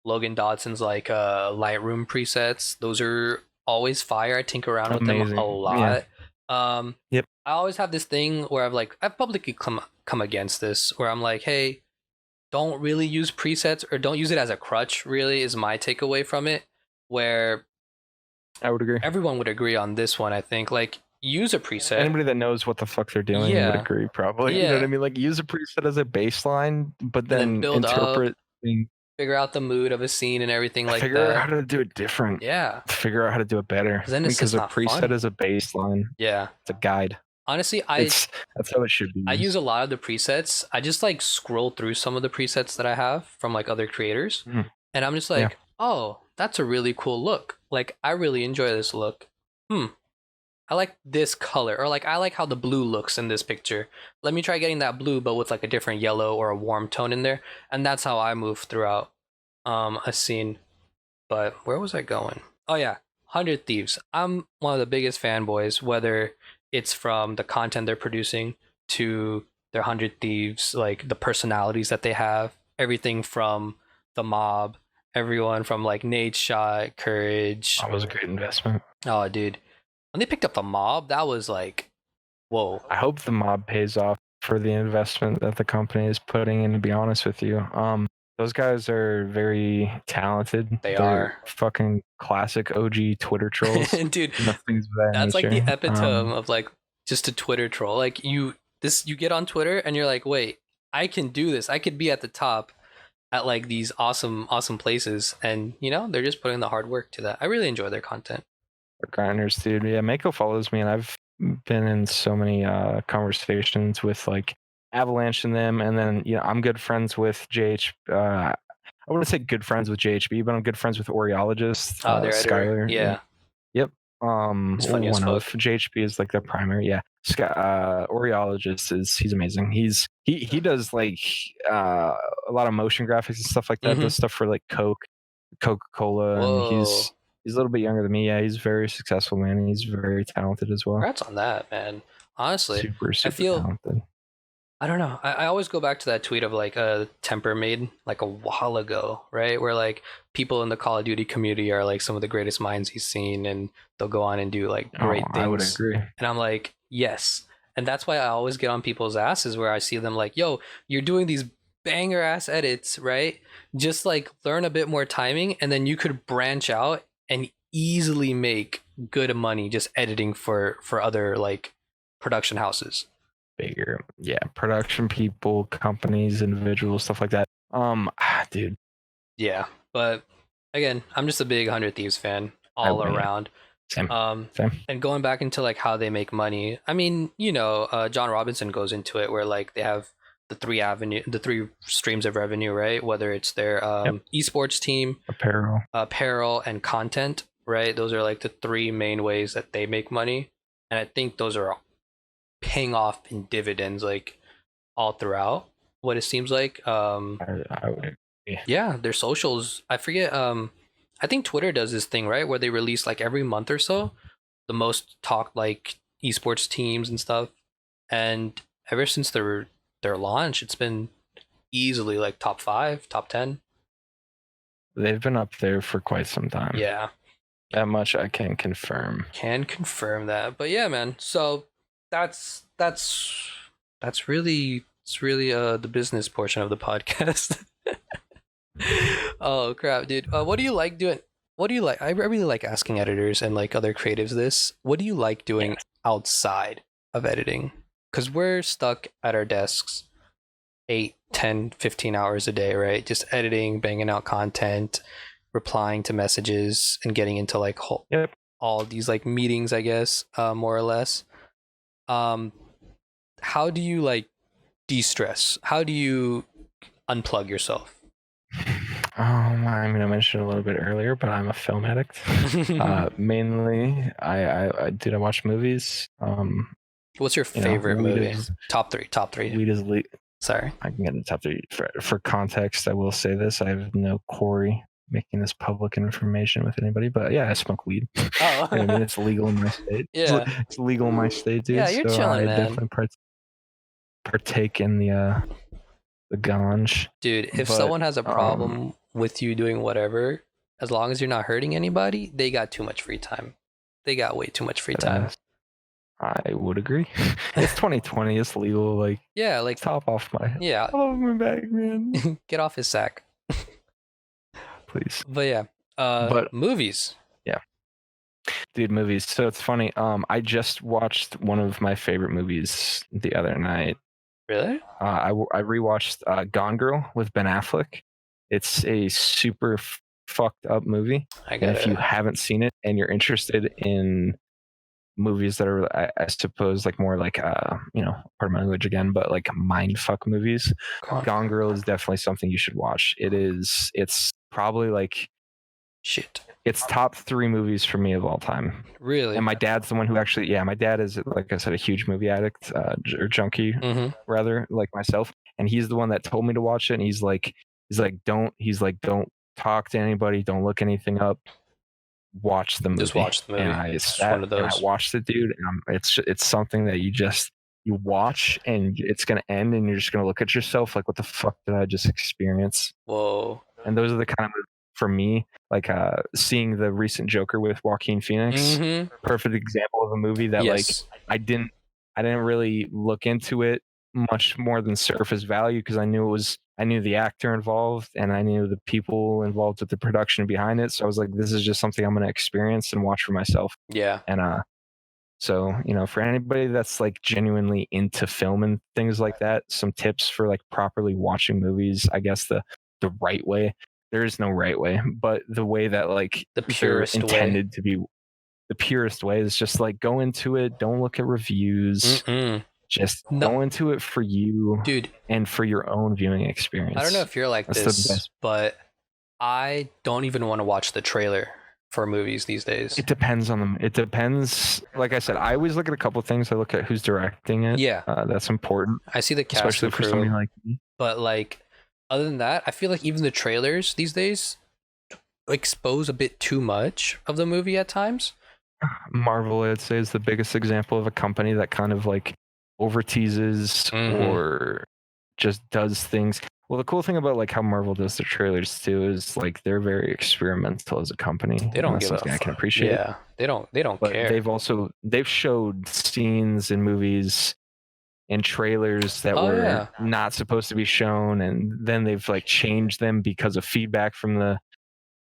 Logan Dodson's like Lightroom presets, those are always fire. I tinker around with them a lot. Yeah. Yep. I always have this thing where I've publicly come against this, where I'm like, hey, don't really use presets, or don't use it as a crutch, really, is my takeaway from it. Where I would agree. Everyone would agree on this one, I think. Like, use a preset. Anybody that knows what the fuck they're doing would agree, probably. Yeah. You know what I mean? Like, use a preset as a baseline, but then build interpret. Figure out the mood of a scene and everything like that. Figure out how to do it different. Yeah. Figure out how to do it better. Then it's because just a not preset fun. is a baseline. Yeah. It's a guide. Honestly, that's how it should be used. I use a lot of the presets. I just like scroll through some of the presets that I have from like other creators, and I'm just like, oh, that's a really cool look. Like, I really enjoy this look. I like this color, or like I like how the blue looks in this picture. Let me try getting that blue, but with like a different yellow or a warm tone in there, and that's how I move throughout a scene. But where was I going? Oh yeah, 100 Thieves. I'm one of the biggest fanboys, whether it's from the content they're producing to their 100 Thieves, like the personalities that they have, everything from the mob, everyone from like Nate Shot, Courage. That was a great investment. Oh, dude, when they picked up the mob, that was like, whoa. I hope the mob pays off for the investment that the company is putting in, to be honest with you. Those guys are very talented. They They're are. fucking classic OG Twitter trolls. Dude, Things of that that's like the nature. epitome of like just a Twitter troll. Like you get on Twitter and you're like, wait, I can do this. I could be at the top at like these awesome places, and they're just putting the hard work to that. I really enjoy their content. Grinders, dude. Yeah, Mako follows me, and I've been in so many conversations with like Avalanche and them, and then I'm good friends with JH. I wouldn't say good friends with JHB, but I'm good friends with Oreologist, Oh, their editor. Skylar. Yeah. Yep. He's funny as One of fuck. JHB is like their primary. Yeah. Oreologist he's amazing. He does like a lot of motion graphics and stuff like that. Mm-hmm. Does stuff for like Coca-Cola, and he's a little bit younger than me. Yeah, he's very successful, man. He's very talented as well. Congrats on that, man. Honestly, Super I feel talented. I don't know. I always go back to that tweet of like Temper made like a while ago, right? Where like people in the Call of Duty community are like some of the greatest minds he's seen, and they'll go on and do like great things. I would agree. And I'm like, yes. And that's why I always get on people's asses where I see them like, yo, you're doing these banger ass edits, right? Just like learn a bit more timing, and then you could branch out and easily make good money just editing for other like production houses. Bigger, yeah, production people, companies, individuals, stuff like that. Dude. Yeah, but again, I'm just a big 100 Thieves fan all around. Same. And going back into like how they make money, I mean, John Robinson goes into it where like they have the three streams of revenue, right? Whether it's their esports team, apparel, and content, right? Those are like the three main ways that they make money, and I think those are paying off in dividends like all throughout. What it seems like, I would agree. Yeah, their socials. I forget. I think Twitter does this thing, right, where they release like every month or so the most talked like esports teams and stuff. And ever since their launch, it's been easily like top 5, top 10. They've been up there for quite some time. Yeah, that much I can confirm. Can confirm that. But yeah, man. So that's really the business portion of the podcast. Oh crap, dude. What do you like doing? What do you like? I really like asking editors and like other creatives this. What do you like doing outside of editing? Because we're stuck at our desks 8, 10, 15 hours a day, right? Just editing, banging out content, replying to messages, and getting into like all these like meetings, I guess, more or less. How do you like de-stress? How do you unplug yourself? I mean, I mentioned a little bit earlier, but I'm a film addict. Mainly, I watch movies. What's your favorite movie? Top three. Weed is Sorry, I can get into top 3. For context, I will say this: I have no quarry making this public information with anybody, but yeah, I smoke weed. Oh, I mean, it's legal in my state. Yeah, it's legal in my state, dude. Yeah, you're so chilling, man. Definitely partake in the ganj. Dude, if someone has a problem with you doing whatever, as long as you're not hurting anybody, they got too much free time. They got way too much free time. I would agree. It's 2020. It's legal. Like, yeah, like top off my bag, man. Get off his sack, please. But yeah, but movies. Yeah, dude, movies. So it's funny. I just watched one of my favorite movies the other night. Really? I rewatched Gone Girl with Ben Affleck. It's a super fucked up movie. If you haven't seen it and you're interested in movies that are, I suppose, like more like pardon my language again, but like mind fuck movies, Gone Girl is definitely something you should watch. It's probably like Shit. It's top 3 movies for me of all time. Really? And my dad's the one who actually, yeah, my dad is, like I said, a huge movie addict, or junkie, Mm-hmm. rather, like myself. And he's the one that told me to watch it. And don't talk to anybody, don't look anything up, watch the Just movie. watch the And movie. I It's one sat of and I those. watched it, dude. And it's something that you watch, and it's gonna end, and you're just gonna look at yourself like, what the fuck did I just experience? Whoa. And those are the kind of, for me, like seeing the recent Joker with Joaquin Phoenix, Mm-hmm. perfect example of a movie that, like, Yes. I didn't I didn't really look into it much more than surface value, because I knew the actor involved, and I knew the people involved with the production behind it. So I was like, this is just something I'm going to experience and watch for myself. Yeah. And so, for anybody that's like genuinely into film and things like that, some tips for like properly watching movies, I guess the right way. There is no right way, but the way that, like, The they're purest way. intended to be, the purest way, is just like, go into it, don't look at reviews, Mm-mm. just No, go into it for you dude. and for your own viewing I don't know experience. if you're like That's the this, best. but I don't even want to watch the trailer for movies these days. It depends on them. It depends. Like I said, I always look at a couple of things. I look at who's directing it. Yeah, That's important, I see the cast especially and for somebody crew, like me. but like other than that, I feel like even the trailers these days expose a bit too much of the movie at times. Marvel, I'd say, is the biggest example of a company that kind of like over teases Mm-hmm. or just does things. Well, the cool thing about like how Marvel does their trailers too is like they're very experimental as a company, They and don't that's give a something I can fuck. appreciate. Yeah, they don't But care. they've showed scenes in movies and trailers that Oh were yeah. not supposed to be shown, and then they've like changed them because of feedback from the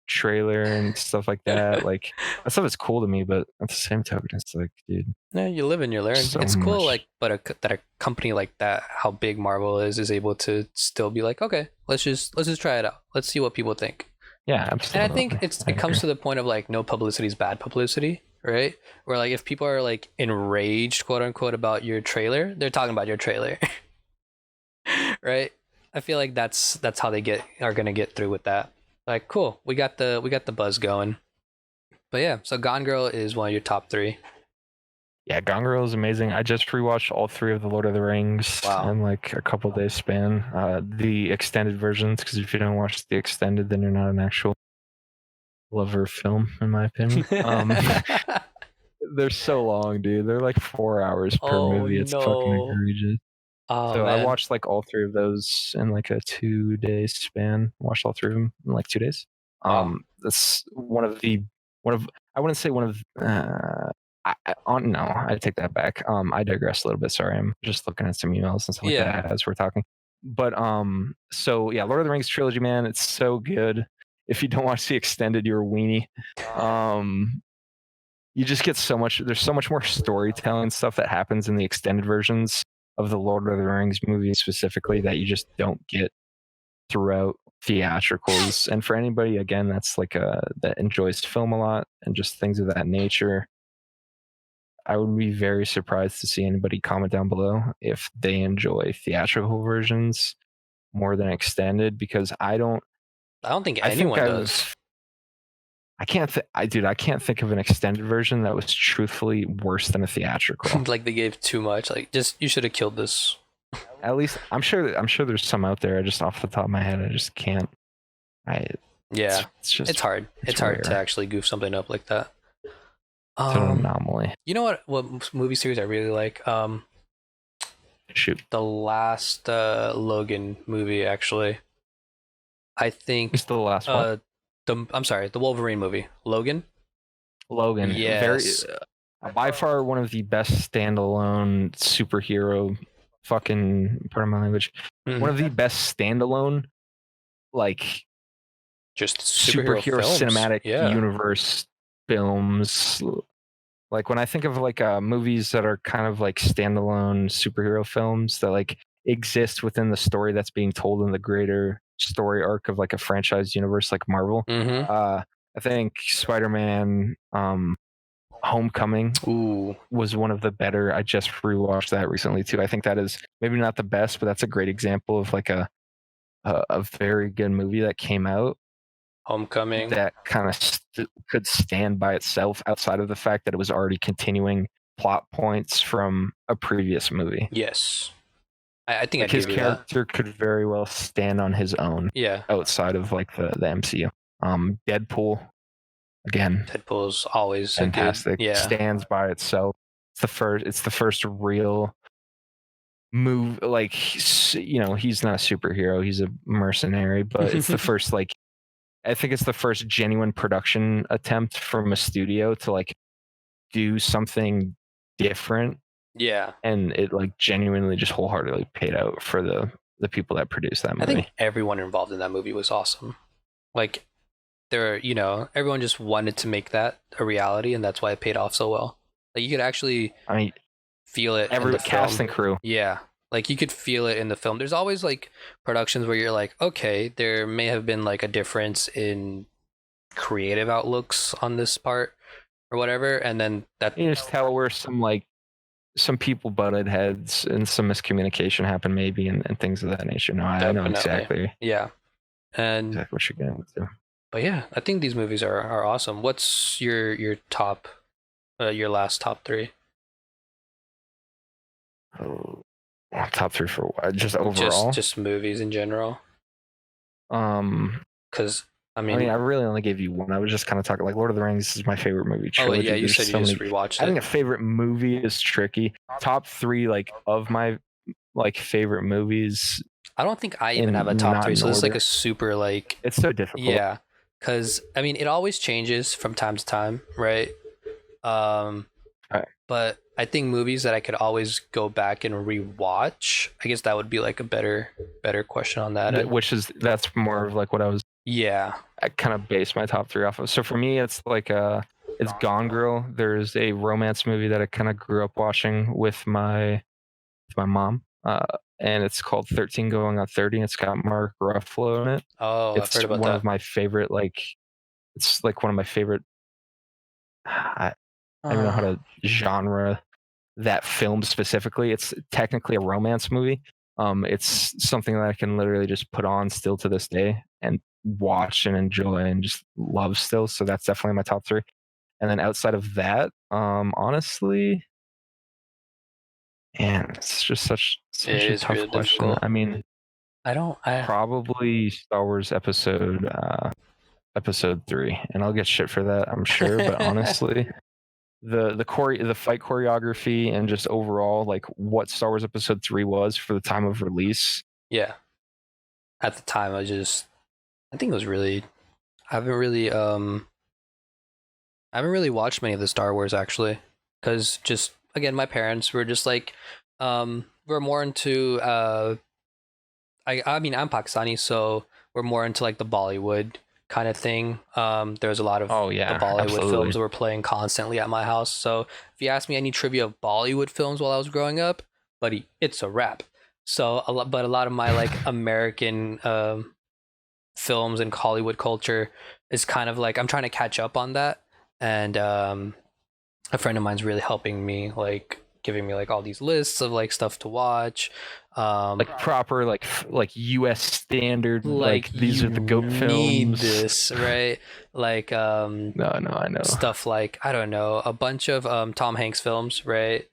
trailer and stuff like that. Like, that stuff is cool to me, but at the same token, it's like, dude, Yeah, you live and you learn. so It's cool, much. like, but that a company like that, how big Marvel is able to still be like, okay, let's just try it out. Let's see what people think. Yeah, And I think absolutely. I it comes agree. to the point of like no publicity is bad publicity, right? Where like if people are like enraged, quote unquote, about your trailer, they're talking about your trailer, right? I feel like that's how they are gonna get through with that. Like, cool, we got the buzz going. But yeah, so Gone Girl is one of your top three. Yeah, Gone Girl is amazing. I just rewatched all 3 of the Lord of the Rings Wow. in like a couple days span. The extended versions, because if you don't watch the extended, then you're not an actual lover of film, in my opinion. They're so long, dude. They're like 4 hours per Oh movie. It's fucking no. egregious. Oh So I man. watched like all 3 of those in like a 2-day span. Watched all 3 of them in like 2 days. Wow. That's one of I wouldn't say one of no, I take that back. I digress a little bit. Sorry, I'm just looking at some emails and stuff like Yeah. that as we're talking. But so yeah, Lord of the Rings trilogy, man, it's so good. If you don't watch the extended, you're a weenie. Um, you just get so much. There's so much more storytelling stuff that happens in the extended versions of the Lord of the Rings movies specifically that you just don't get throughout theatricals. And for anybody, again, that's like that enjoys film a lot and just things of that nature, I would be very surprised to see anybody comment down below if they enjoy theatrical versions more than extended, because I don't think I think anyone does. I can't I can't think of an extended version that was truthfully worse than a theatrical. Like they gave too much. Like just you should have killed this. At least I'm sure there's some out there. I just off the top of my head, I just can't. I Yeah. it's just It's hard. It's hard to rare. actually goof something up like that. It's an anomaly. You know what movie series I really like? Shoot, The last Logan movie actually. I think it's the last one. I'm sorry, the Wolverine movie. Logan? Logan, very Yes. by far one of the best standalone superhero, fucking pardon my language, one of the best standalone like Just superhero films. cinematic Yeah. universe films. Like when I think of like movies that are kind of like standalone superhero films that like exist within the story that's being told in the greater story arc of like a franchise universe like Marvel. Mm-hmm. I think Spider-Man Homecoming Ooh. was one of the better. I just rewatched that recently too. I think that is maybe not the best, but that's a great example of like a very good movie that came out. Homecoming. that kind of could stand by itself outside of the fact that it was already continuing plot points from a previous movie. Yes. I think Like I'd his give you that. character could very well stand on his own Yeah. outside of like the MCU. Deadpool, again, Deadpool's always a good. fantastic. Yeah. Stands by itself. It's the first real move, like, he's not a superhero, he's a mercenary, but it's the first, like, I think it's the first genuine production attempt from a studio to like do something different, Yeah. and it like genuinely just wholeheartedly paid out for the people that produced that I think movie. everyone involved in that movie was awesome. Like everyone just wanted to make that a reality, and that's why it paid off so well. Like you could actually I mean, feel it in every the cast film. and crew. Yeah. Like you could feel it in the film. There's always like productions where you're like, okay, there may have been like a difference in creative outlooks on this part or whatever, and then that You just tell where some people butted heads and some miscommunication happened maybe, and things of that nature. No, I know definitely. exactly Yeah. And what you're getting to. but yeah, I think these movies are awesome. What's your top your last top 3? Oh, top 3 for what? Just Just overall? just movies in general. Um, Cuz I I mean, mean, I really only gave you one. I was just kind of talking like Lord of the Rings is my favorite movie oh wait, yeah, trilogy. you There's said you so just many. rewatched Having it. a favorite movie is tricky. Top 3 like of my like favorite movies I don't think I even have a in top not 3, in so this is like order. a super like It's so difficult. yeah, cuz I mean, it always changes from time to time, right? Um Right. but I think movies that I could always go back and rewatch, I guess that would be like a better question on that end. Which is that's more of like what Yeah. I kind of base my top 3 off of. So for me, it's like it's Gone Girl. There's a romance movie that I kind of grew up watching with my mom, and it's called 13 Going on 30. It's got Mark Ruffalo in it. Oh, I've It's heard about one of that. my favorite, like, it's like one of my favorite. I don't even know how Uh, to genre that film specifically. It's technically a romance movie. It's something that I can literally just put on still to this day and watch and enjoy and just love still. So that's definitely my top 3. And then outside of that, honestly, man, it's just it such a is tough really question. difficult. I mean, I don't I probably Star Wars episode 3, and I'll get shit for that, I'm sure. But honestly, the fight choreography and just overall like what Star Wars episode 3 was for the time of release. yeah. At the time I think it was really I haven't really I haven't really watched many of the Star Wars actually, cuz just again my parents were just like we're more into I mean I'm Pakistani, so we're more into like the Bollywood kind of thing. There's a lot of Oh the yeah, Bollywood films absolutely. that were playing constantly at my house. So if you ask me any trivia of Bollywood films while I was growing up, buddy, it's a wrap. So but a lot of my like American films and Hollywood culture is kind of like I'm trying to catch up on that, and a friend of mine's really helping me, like giving me like all these lists of like stuff to watch. Like proper like US standard, Like like these you are the GOAT need films. this, right? Like No, I know. stuff like I don't know, a bunch of Tom Hanks films, right?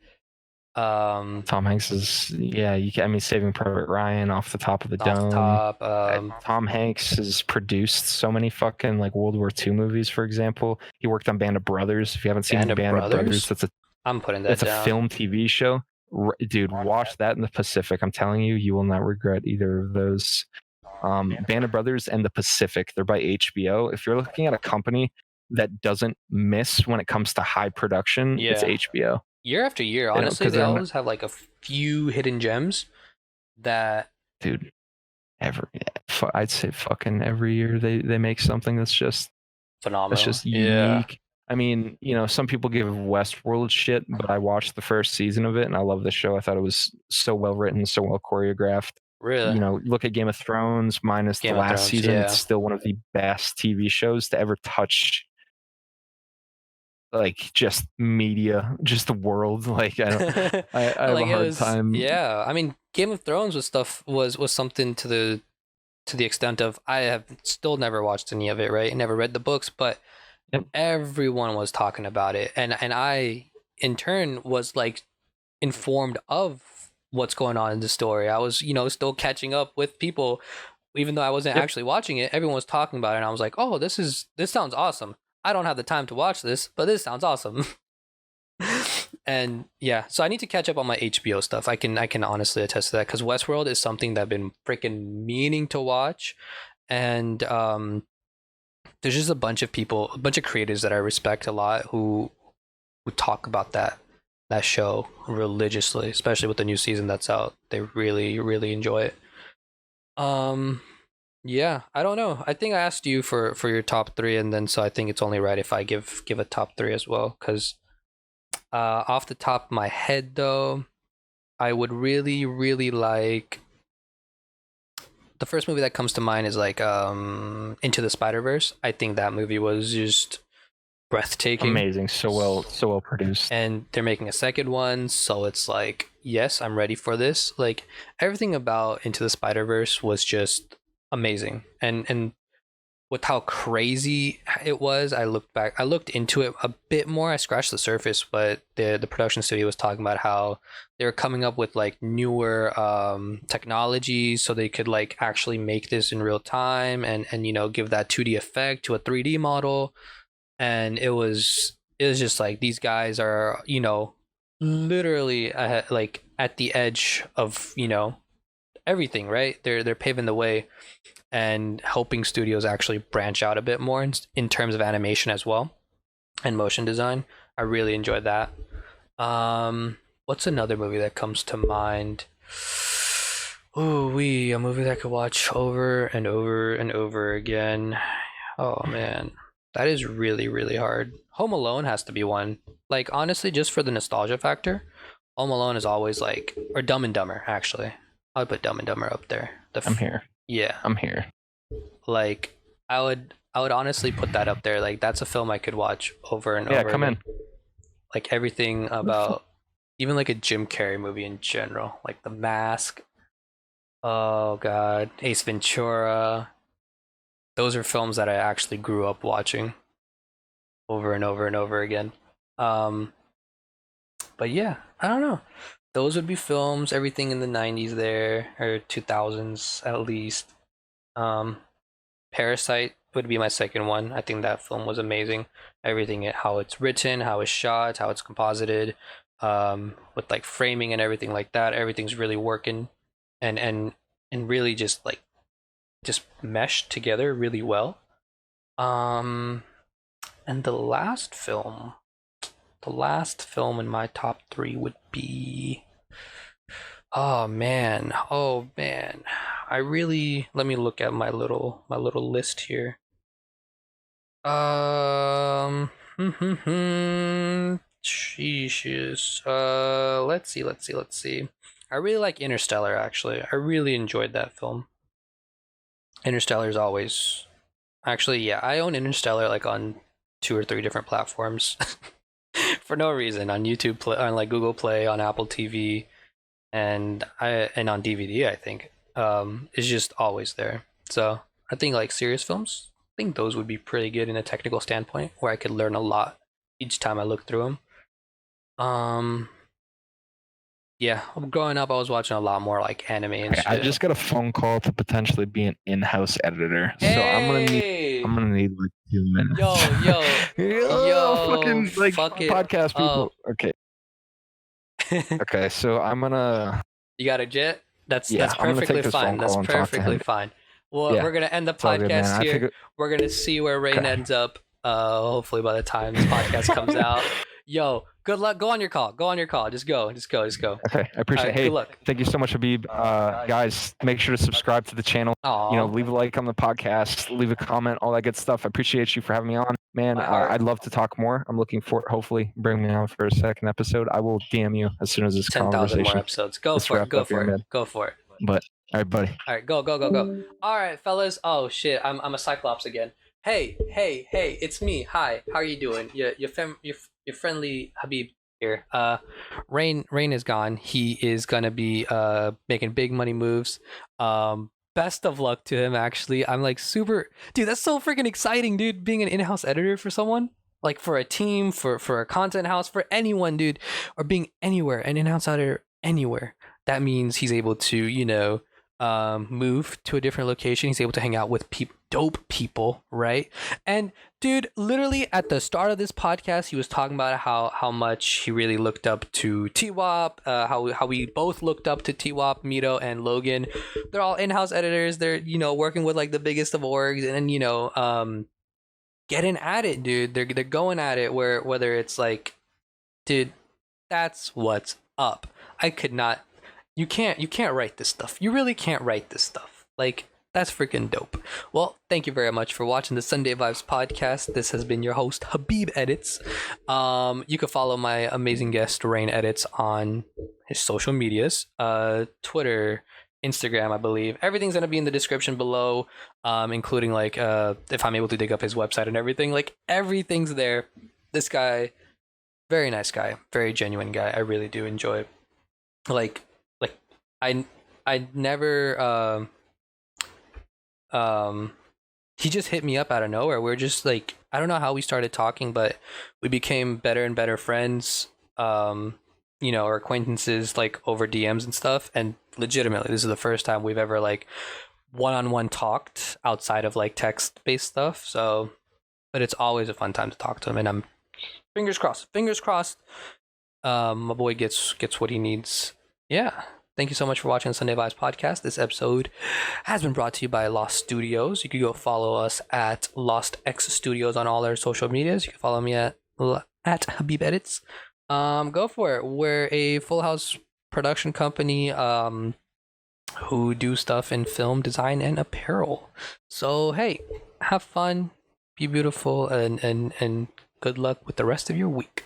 Um Tom Hanks is, yeah. I mean, Saving Private Ryan, Off the Top of the off the Dome. top, Tom Hanks has produced so many fucking like World War II movies. For example, he worked on Band of Brothers. If you haven't Band seen of Band of Brothers, Brothers. I'm putting that it's a down. film TV show. Dude, watch that in the Pacific. I'm telling you, you will not regret either of those. Band of Brothers and the Pacific. They're by HBO. If you're looking at a company that doesn't miss when it comes to high production, it's Yeah. HBO. Year after year, You know, honestly, because they they're not, always have like a few hidden gems that dude. I'd say fucking every year they make something that's phenomenal. just Yeah. unique. I mean, some people give Westworld shit, but I watched the first season of it and I love the show. I thought it was so well written, so well choreographed. Really. Look at Game of Thrones minus the Game of last Thrones, season. It's yeah. still one of the best TV shows to ever touch like just media, just the world. Like I don't, I have a Like it hard was time. yeah. I mean, Game of Thrones was something to the to the extent of I have still never watched any of it, right? Never read the books, but Yep. everyone was talking about it, and I in turn was like informed of what's going on in the story. I was, still catching up with people, even though I wasn't Yep. actually watching it. Everyone was talking about it, and I was like, "Oh, this sounds awesome." I don't have the time to watch this, but this sounds awesome. And yeah, so I need to catch up on my HBO stuff. I can honestly attest to that because Westworld is something that I've been freaking meaning to watch, and there's just a bunch of people, a bunch of creators that I respect a lot who talk about that show religiously, especially with the new season that's out. They really really enjoy it. Um, yeah, I don't know. I think I asked you for your top three, and then so I think it's only right if I give a top three as well. Because off the top of my head, though, I would really really like the first movie that comes to mind is like Into the Spider Verse. I think that movie was just breathtaking. Amazing. So well produced. And they're making a second one, so it's like, yes, I'm ready for this. Like everything about Into the Spider Verse was just amazing, and with how crazy it was, I looked into it a bit more. I scratched the surface, but the production studio was talking about how they were coming up with like newer technologies so they could like actually make this in real time and give that 2D effect to a 3D model. And it was just like these guys are literally like at the edge of everything, right? They're paving the way and helping studios actually branch out a bit more in terms of animation as well and motion design. I really enjoyed that. What's another movie that comes to mind? Ooh, a movie that I could watch over and over and over again. Oh man, that is really really hard. Home Alone has to be one. Like honestly, just for the nostalgia factor, Home Alone is always like, or Dumb and Dumber actually. I would put Dumb and Dumber up there. I'm here. Yeah, I'm here. like I would honestly put that up there. Like that's a film I could watch over and Yeah, over come again. in. Like everything about even like a Jim Carrey movie in general, like The Mask. Oh god, Ace Ventura. Those are films that I actually grew up watching over and over and over again. Um, but yeah, I don't know. Those would be films. Everything in the '90s there or 2000s at least. Um, Parasite would be my second one. I think that film was amazing. Everything, how it's written, how it's shot, how it's composited, with like framing and everything like that. Everything's really working, and and really just meshed together really well. Um, and the last film in my top three would be. Oh man. I really let me look at my little list here. Um, Jesus. Let's see. I really like Interstellar. Actually, I really enjoyed that film. Interstellar is always actually, yeah. I own Interstellar like on two or three different platforms for no reason. On YouTube, on like Google Play, on Apple TV, and on DVD. I think is just always there. So I think like serious films, I think those would be pretty good in a technical standpoint, where I could learn a lot each time I look through them. Um, yeah, growing up, I was watching a lot more like anime and Okay, I shit. just got a phone call to potentially be an in-house editor, so Hey, I'm gonna need like 2 minutes. yo, Fucking like fuck it podcast up. people. Okay, okay, so I'm gonna You got a jet? That's yeah, I'm gonna take perfectly this fine. phone That's call and talk to perfectly him. fine. Well, Yeah, we're gonna end the it's all good, man. podcast I here. figured. We're gonna see where Raine Okay. ends up. Hopefully by the time this podcast comes out. Yo, good luck. Go on your call. Go on your call. Just go. Just go. Just go. Okay, I All appreciate it. right. Good Hey, luck. thank you so much, Habib. Guys, make sure to subscribe to the channel. Aw, Leave a like on the podcast, leave a comment, all that good stuff. I appreciate you for having me on, man. my heart. I'd love to talk more. I'm looking for hopefully bring me on for a second episode. I will DM you as soon as this 10,000 more conversation episodes. Go is for it. wrapped Go up here, for it. man. Go for it. But all right, buddy. All right. Go. Go. Go. Go. All right, fellas. Oh shit. I'm a Cyclops again. Hey. Hey. Hey. It's me. Hi. How are you doing? Your friendly Habib here. Raine is gone. He is gonna be making big money moves. best of luck to him. Actually, I'm like super, dude. That's so freaking exciting, dude. Being an in-house editor for someone, like for a team, for a content house, for anyone, dude, or being anywhere, an in-house editor anywhere. That means he's able to, move to a different location. He's able to hang out with dope people, right? And dude, literally at the start of this podcast, he was talking about how much he really looked up to T-Wop, how we both looked up to T-Wop, Mito, and Logan. They're all in-house editors. They're working with like the biggest of orgs, and getting at it, dude. They're going at it whether it's like, dude, that's what's up. I could not. You can't write this stuff. You really can't write this stuff. Like, that's freaking dope. Well, thank you very much for watching the Sunday Vibes podcast. This has been your host, Habib Edits. You can follow my amazing guest, Raine Edits, on his social medias, Twitter, Instagram, I believe. Everything's gonna be in the description below, including like if I'm able to dig up his website and everything. Like, everything's there. This guy, very nice guy, very genuine guy. I really do enjoy, like I never he just hit me up out of nowhere. We're just like, I don't know how we started talking, but we became better and better friends, or acquaintances, like over DMs and stuff. And legitimately, this is the first time we've ever like one-on-one talked outside of like text-based stuff. So, but it's always a fun time to talk to him, and I'm fingers crossed my boy gets what he needs. Yeah. Thank you so much for watching the Sunday Vibes podcast. This episode has been brought to you by Lost Studios. You can go follow us at Lost X Studios on all our social medias. You can follow me at Habib Edits. Go for it. We're a Full House production company who do stuff in film, design, and apparel. So hey, have fun, be beautiful, and good luck with the rest of your week.